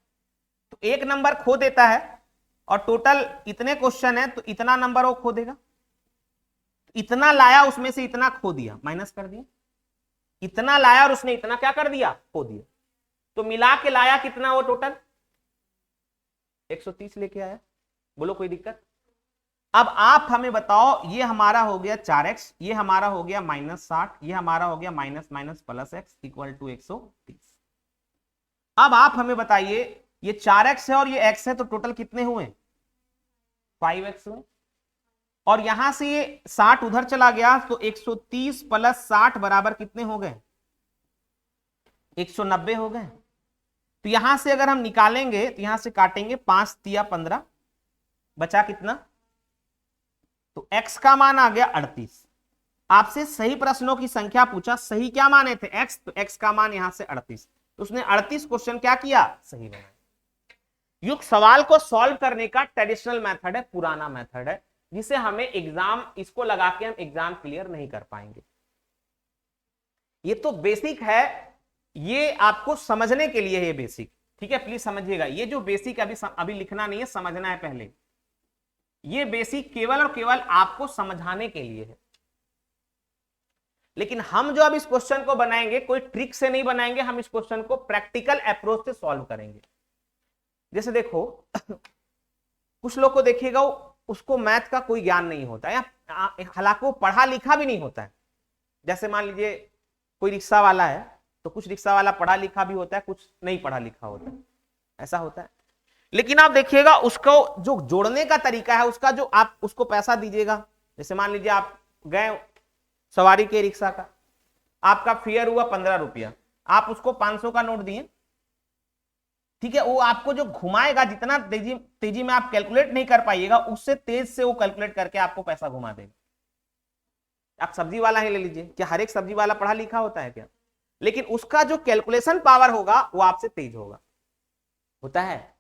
तो एक नंबर खो देता है और टोटल इतने क्वेश्चन है तो इतना नंबर वो खो देगा। इतना लाया उसमें से इतना खो दिया, माइनस कर दिया, इतना लाया और उसने इतना क्या कर दिया, खो दिया। तो मिला के लाया कितना वो टोटल 130 लेके आया, बोलो कोई दिक्कत। अब आप हमें बताओ, ये हमारा हो गया 4x, ये हमारा हो गया -60, ये हमारा हो गया minus minus plus x equal to 130। अब आप हमें बताइए ये 4x है और ये x है तो टोटल कितने हुए, 5x हुए। और यहां से ये 60 उधर चला गया तो 130 प्लस 60 बराबर कितने हो गए, 190 हो गए। तो यहां से अगर हम निकालेंगे तो यहां से काटेंगे, 5 तिया 15, बचा कितना, तो x का मान आ गया 38। आपसे सही प्रश्नों की संख्या पूछा, सही क्या माने थे x, तो x का मान यहां से 38, तो उसने 38 क्वेश्चन क्या किया, सही बनाया। युक्त सवाल को सॉल्व करने का ट्रेडिशनल मेथड है, पुराना मेथड है, जिसे हमें एग्जाम, इसको लगा के हम एग्जाम क्लियर नहीं कर पाएंगे। ये तो बेसिक है, ये आपको समझने के लिए है बेसिक, ठीक है, प्लीज समझिएगा। ये जो बेसिक अभी लिखना नहीं है, समझना है पहले। ये बेसिक केवल और केवल आपको समझाने के लिए है। लेकिन हम जो अब इस क्वेश्चन को बनाएंगे कोई ट्रिक से नहीं बनाएंगे, हम इस क्वेश्चन को प्रैक्टिकल अप्रोच से सॉल्व करेंगे। जैसे देखो कुछ लोग को देखिएगा उसको मैथ का कोई ज्ञान नहीं होता है, हालांकि वो पढ़ा लिखा भी नहीं होता है। जैसे मान लीजिए कोई रिक्शा वाला है तो कुछ रिक्शा वाला पढ़ा लिखा भी होता है, कुछ नहीं पढ़ा लिखा होता है, ऐसा होता है। लेकिन आप देखिएगा उसको जो जोड़ने का तरीका है, उसका जो आप उसको पैसा दीजिएगा, जैसे मान लीजिए आप गए सवारी के रिक्शा का, आपका फेयर हुआ 15 रुपया, आप उसको 500 का नोट दिए, ठीक है, वो आपको जो घुमाएगा, जितना तेजी में आप कैलकुलेट नहीं कर पाइएगा, उससे तेज से वो कैलकुलेट करके आपको पैसा घुमा देगा। आप सब्जी वाला ही ले लीजिए, क्या हर एक सब्जी वाला पढ़ा लिखा होता है क्या, लेकिन उसका जो कैलकुलेशन पावर होगा वो आपसे तेज होगा, होता है।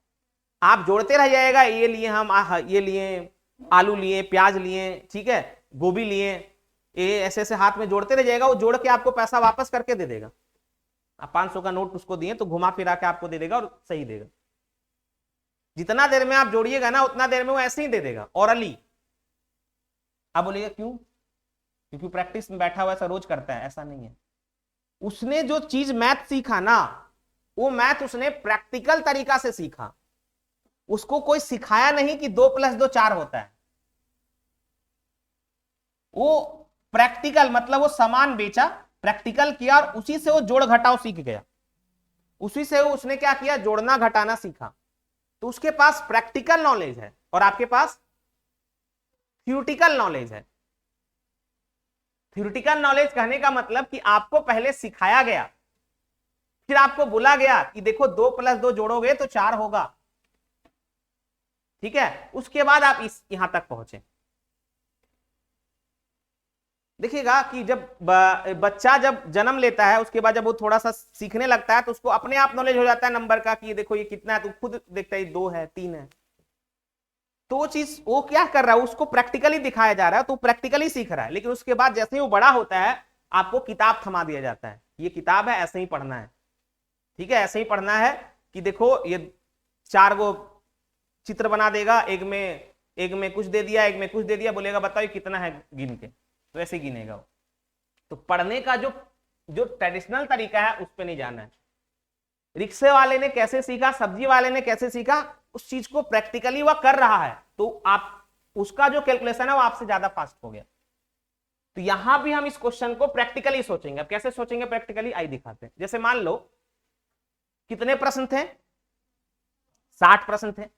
आप जोड़ते रह जाएगा, ये लिए हम, ये लिए आलू लिए, प्याज लिए, ठीक है, गोभी लिए, ये ऐसे ऐसे हाथ में जोड़ते रह जाएगा, वो जोड़ के आपको पैसा वापस करके दे देगा। आप 500 का नोट उसको दिए तो घुमा फिरा के आपको दे देगा और सही देगा। जितना देर में आप जोड़िएगा ना उतना देर में वो ऐसे ही दे देगा ऑरली। आप बोलिएगा क्यों, क्योंकि प्रैक्टिस में बैठा हुआ ऐसा रोज करता है, ऐसा नहीं है। उसने जो चीज मैथ सीखा ना, वो मैथ उसने प्रैक्टिकल तरीका से सीखा, उसको कोई सिखाया नहीं कि 2 + 2 4 होता है। वो प्रैक्टिकल मतलब वो सामान बेचा, प्रैक्टिकल किया और उसी से वो जोड़ घटाव सीख गया, उसी से वो उसने क्या किया, जोड़ना घटाना सीखा। तो उसके पास प्रैक्टिकल नॉलेज है और आपके पास थ्योरेटिकल नॉलेज है। थ्योरेटिकल नॉलेज कहने का मतलब कि आपको पहले सिखाया गया, फिर आपको बोला गया कि देखो 2 + 2 जोड़ोगे तो 4 होगा, ठीक है, उसके बाद आप यहां तक पहुंचे। देखिएगा कि जब बच्चा जब जन्म लेता है, उसके बाद जब वो थोड़ा सा सीखने लगता है तो उसको अपने आप नॉलेज हो जाता है नंबर का, कि ये देखो ये कितना है, तो खुद देखता है 2 है 3 है। तो वो चीज वो क्या कर रहा है, उसको प्रैक्टिकली दिखाया जा रहा है, तो प्रैक्टिकली सीख रहा है। लेकिन उसके बाद जैसे ही वो बड़ा होता है आपको किताब थमा दिया जाता है, ये किताब है, ऐसे ही पढ़ना है, ठीक है, ऐसे ही पढ़ना है कि देखो ये 4 गो चित्र बना देगा, एक में कुछ दे दिया, एक में कुछ दे दिया, बोलेगा बताओ ये कितना है गिन के, तो ऐसे गिनेगा वो। तो पढ़ने का जो ट्रेडिशनल तरीका है उस पर नहीं जाना है। रिक्शे वाले ने कैसे सीखा, सब्जी वाले ने कैसे सीखा, उस चीज को प्रैक्टिकली वह कर रहा है, तो आप उसका जो कैलकुलेशन है वो आपसे ज्यादा फास्ट हो गया। तो यहां भी हम इस क्वेश्चन को प्रैक्टिकली सोचेंगे। अब कैसे सोचेंगे प्रैक्टिकली, आई दिखाते हैं। जैसे मान लो कितने प्रश्न थे, 60 प्रश्न थे।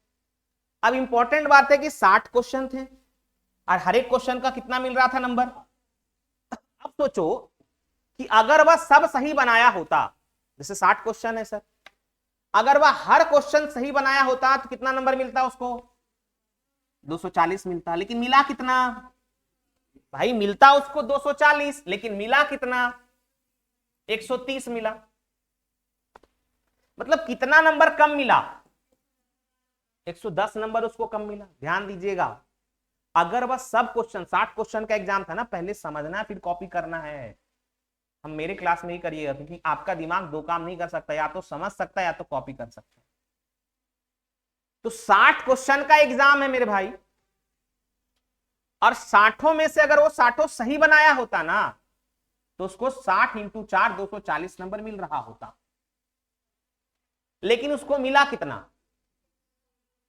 अब इंपॉर्टेंट बात है कि 60 क्वेश्चन थे और हर एक क्वेश्चन का कितना मिल रहा था नंबर। अब सोचो कि अगर वह सब सही बनाया होता, जैसे 60 क्वेश्चन है सर, अगर वह हर क्वेश्चन सही बनाया होता तो कितना नंबर मिलता उसको? 240 मिलता। लेकिन मिला कितना भाई? मिलता उसको 240, लेकिन मिला कितना? 130 मिला। मतलब कितना नंबर कम मिला? 110 नंबर उसको कम मिला। ध्यान दीजिएगा, अगर वह सब क्वेश्चन 60 क्वेश्चन का एग्जाम था ना, पहले समझना फिर कॉपी करना है। हम मेरे क्लास में ही करिएगा, क्योंकि आपका दिमाग दो काम नहीं कर सकता, या तो समझ सकता है या तो कॉपी कर सकता है। तो 60 क्वेश्चन का एग्जाम है मेरे भाई, और 60 में से अगर वो 60 सही बनाया होता ना, तो उसको 60 इंटू 4 240 नंबर मिल रहा होता। लेकिन उसको मिला कितना?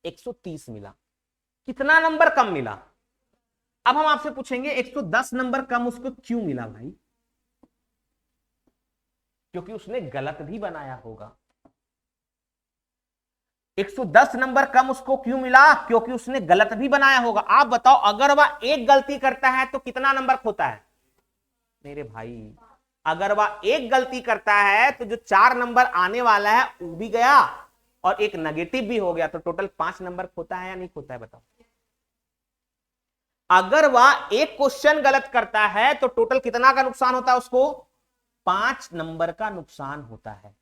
130 मिला। कितना नंबर कम मिला? अब हम आपसे पूछेंगे 110 नंबर कम उसको क्यों मिला भाई? क्योंकि उसने गलत भी बनाया होगा। 110 नंबर कम उसको क्यों मिला? क्योंकि उसने गलत भी बनाया होगा। आप बताओ, अगर वह एक गलती करता है तो कितना नंबर खोता है मेरे भाई? अगर वह एक गलती करता है तो जो 4 नंबर आने वाला है वो भी गया, और एक नेगेटिव भी हो गया, तो टोटल 5 नंबर खोता है या नहीं खोता है बताओ? अगर वह एक क्वेश्चन गलत करता है तो टोटल कितना का नुकसान होता है उसको? 5 नंबर का नुकसान होता है।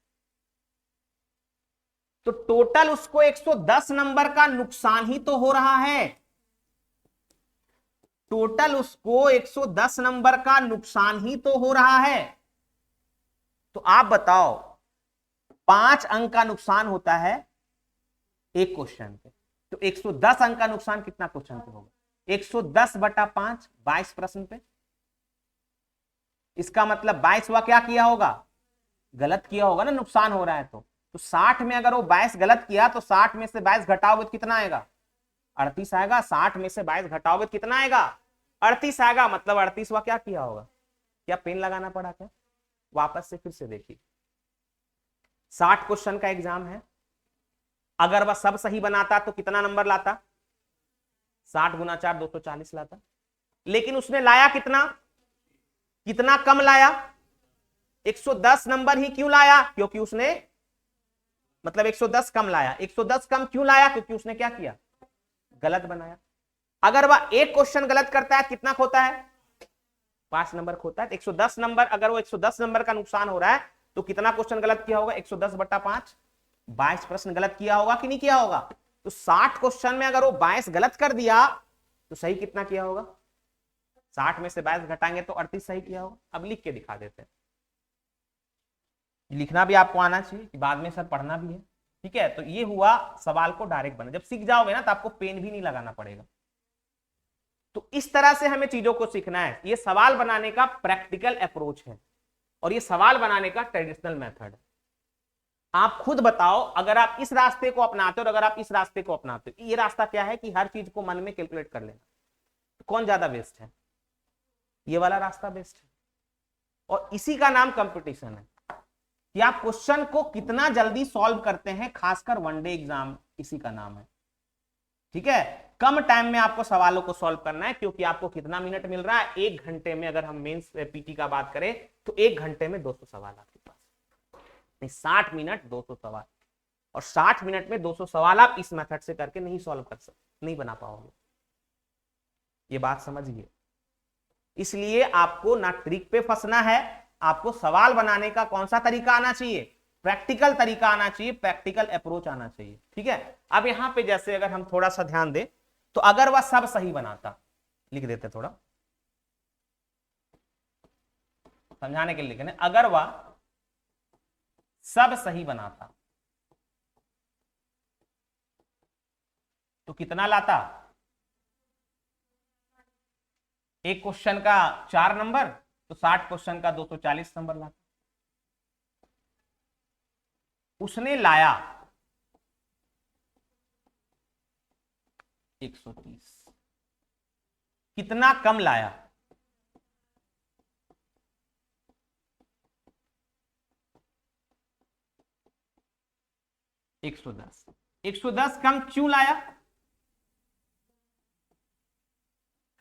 तो टोटल उसको 110 नंबर का नुकसान ही तो हो रहा है। टोटल उसको 110 नंबर का नुकसान ही तो हो रहा है। तो आप बताओ, 5 अंक का नुकसान होता है एक क्वेश्चन पे, तो 110 अंक का नुकसान कितना क्वेश्चन पे होगा? 110 बटा 5, 22 प्रश्न पे। इसका मतलब 22 हुआ, क्या किया होगा? गलत किया होगा ना, नुकसान हो रहा है तो 60 में अगर वो 22 गलत किया तो 60 में से 22 घटाओगे तो कितना आएगा? 38 आएगा। 60 में से 22 घटाओगे तो कितना आएगा? 38 आएगा। मतलब 38 हुआ, क्या किया होगा? क्या पेन लगाना पड़ा क्या? वापस से फिर से देखिए, 60 क्वेश्चन का एग्जाम है, अगर वह सब सही बनाता तो कितना नंबर लाता? 60 गुना 4 240 लाता। लेकिन उसने लाया कितना? कितना कम लाया? 110 नंबर ही क्यों लाया? क्योंकि उसने, मतलब 110 कम लाया। 110 कम क्यों लाया? क्योंकि उसने क्या किया? गलत बनाया। अगर वह एक क्वेश्चन गलत करता है कितना खोता है? 5 नंबर खोता है। 110 नंबर, अगर वो 110 नंबर का नुकसान हो रहा है तो कितना क्वेश्चन गलत किया होगा? 110 बटा 5, 22 प्रश्न गलत किया होगा कि नहीं किया होगा? तो 60 क्वेश्चन में अगर वो 22 गलत कर दिया तो सही कितना किया होगा? 60 में से 22 घटाएंगे तो 38 सही किया होगा। अब लिख के दिखा देते हैं, लिखना भी आपको आना चाहिए कि बाद में सर पढ़ना भी है। ठीक है, तो ये हुआ सवाल को डायरेक्ट बना। जब सीख जाओगे ना तो आपको पेन भी नहीं लगाना पड़ेगा। तो इस तरह से हमें चीजों को सीखना है। ये सवाल बनाने का प्रैक्टिकल अप्रोच है, और ये सवाल बनाने का ट्रेडिशनल मेथड है। आप खुद बताओ, अगर आप इस रास्ते को अपनाते हो और अगर आप इस रास्ते को अपनाते हो, ये रास्ता क्या है कि हर चीज को मन में कैलकुलेट कर लेना, तो कौन ज्यादा बेस्ट है? ये वाला रास्ता बेस्ट है, और इसी का नाम कंपटीशन है कि आप क्वेश्चन को कितना जल्दी सॉल्व करते हैं, खासकर वनडे एग्जाम, इसी का नाम है। ठीक है, कम टाइम में आपको सवालों को सॉल्व करना है, क्योंकि आपको कितना मिनट मिल रहा है? 1 घंटे में। अगर हम मेंस पीटी का बात करें तो 1 घंटे में 200 सवाल आपके पास, 60 मिनट 200 सवाल, और 60 मिनट में 200 सवाल आप इस मेथड से करके नहीं सॉल्व कर सकते, नहीं बना पाओगे। ये बात समझिए। इसलिए आपको ना ट्रिक पे फंसना है, आपको सवाल बनाने का कौन सा तरीका आना चाहिए? प्रैक्टिकल तरीका आना चाहिए, प्रैक्टिकल अप्रोच आना चाहिए। ठीक है, अब यहां पे जैसे अगर हम थोड़ा सा ध्यान दें, तो अगर वह सब सही बनाता, लिख देते थोड़ा समझाने के लिए लिखने, अगर वह सब सही बनाता तो कितना लाता? एक क्वेश्चन का 4 नंबर, तो 60 क्वेश्चन का 240 नंबर लाता। उसने लाया 130। कितना कम लाया? 110। 110 कम क्यों लाया?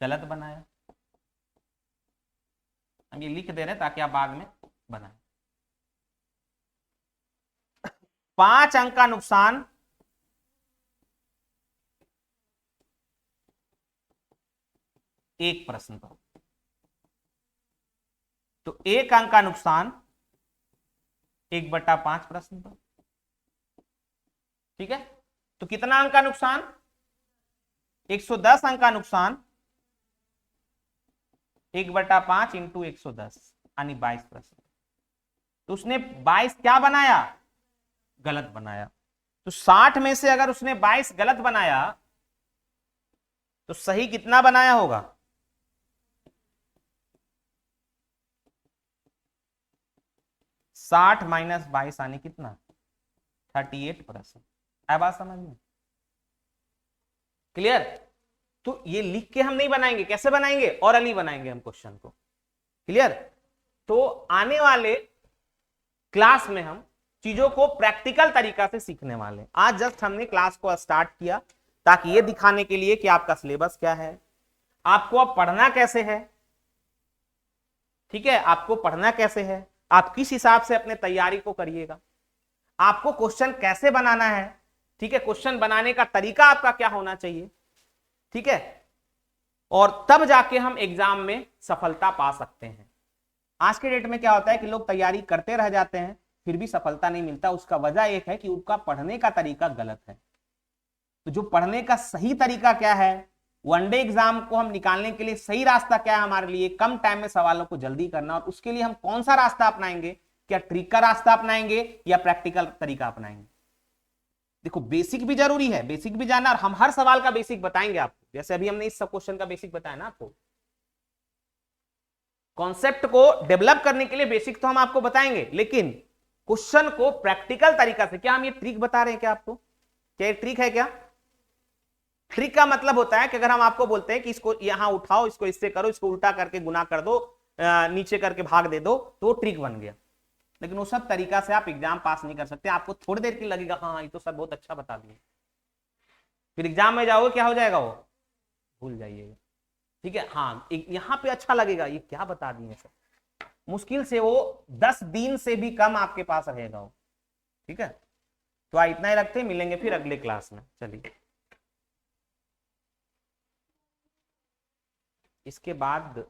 गलत बनाया। हम ये लिख दे रहे हैं ताकि आप बाद में बनाए। 5 अंक का नुकसान एक प्रश्न पर, तो 1 अंक का नुकसान 1/5 प्रश्न पर। ठीक है, तो कितना अंक का नुकसान? 110 अंक का नुकसान 1/5 इंटू 110 यानी 22 प्रश्न। तो उसने 22 क्या बनाया? गलत बनाया। तो 60 में से अगर उसने 22 गलत बनाया तो सही कितना बनाया होगा? 60 माइनस 22 यानी कितना? 38 प्रश्न। है बात समझ में? क्लियर? तो ये लिख के हम नहीं बनाएंगे, कैसे बनाएंगे? ओरली बनाएंगे हम क्वेश्चन को। क्लियर? तो आने वाले क्लास में हम चीजों को प्रैक्टिकल तरीका से सीखने वाले। आज जस्ट हमने क्लास को स्टार्ट किया ताकि ये दिखाने के लिए कि आपका सिलेबस क्या है, आपको अब पढ़ना कैसे है। ठीक है, आपको पढ़ना कैसे है, आप किस हिसाब से अपने तैयारी को करिएगा, आपको क्वेश्चन कैसे बनाना है। ठीक है, क्वेश्चन बनाने का तरीका आपका क्या होना चाहिए। ठीक है, और तब जाके हम एग्जाम में सफलता पा सकते हैं। आज के डेट में क्या होता है कि लोग तैयारी करते रह जाते हैं फिर भी सफलता नहीं मिलता। उसका वजह एक है कि उनका पढ़ने का तरीका गलत है। तो जो पढ़ने का सही तरीका क्या है, वनडे एग्जाम को हम निकालने के लिए सही रास्ता क्या है हमारे लिए, कम टाइम में सवालों को जल्दी करना, और उसके लिए हम कौन सा रास्ता अपनाएंगे? क्या ट्रिक का रास्ता अपनाएंगे या प्रैक्टिकल तरीका अपनाएंगे? देखो, बेसिक भी जरूरी है, बेसिक भी जानना, और हम हर सवाल का बेसिक बताएंगे आपको। जैसे अभी हमने इस सब क्वेश्चन का बेसिक बताया ना आपको। कॉन्सेप्ट को डेवलप करने के लिए बेसिक तो हम आपको बताएंगे, लेकिन क्वेश्चन को प्रैक्टिकल तरीका से। क्या हम ये ट्रिक बता रहे हैं क्या आपको? क्या ये ट्रिक है क्या? ट्रिक का मतलब होता है कि अगर हम आपको बोलते हैं कि इसको यहां उठाओ, इसको इससे करो, इसको उल्टा करके गुना कर दो, नीचे करके भाग दे दो, तो वो ट्रिक बन गया। लेकिन वो सब तरीका से आप एग्जाम पास नहीं कर सकते। आपको थोड़ी देर की लगेगा, हाँ ये तो सब बहुत अच्छा बता दिए, फिर एग्जाम में जाओगे क्या हो जाएगा? वो भूल जाइएगा। ठीक है, हाँ यहाँ पे अच्छा लगेगा, ये क्या बता दिए सर, मुश्किल से वो 10 दिन से भी कम आपके पास रहेगा वो। ठीक है, तो आज इतना ही रखते हैं, मिलेंगे फिर अगले क्लास में। चलिए, इसके बाद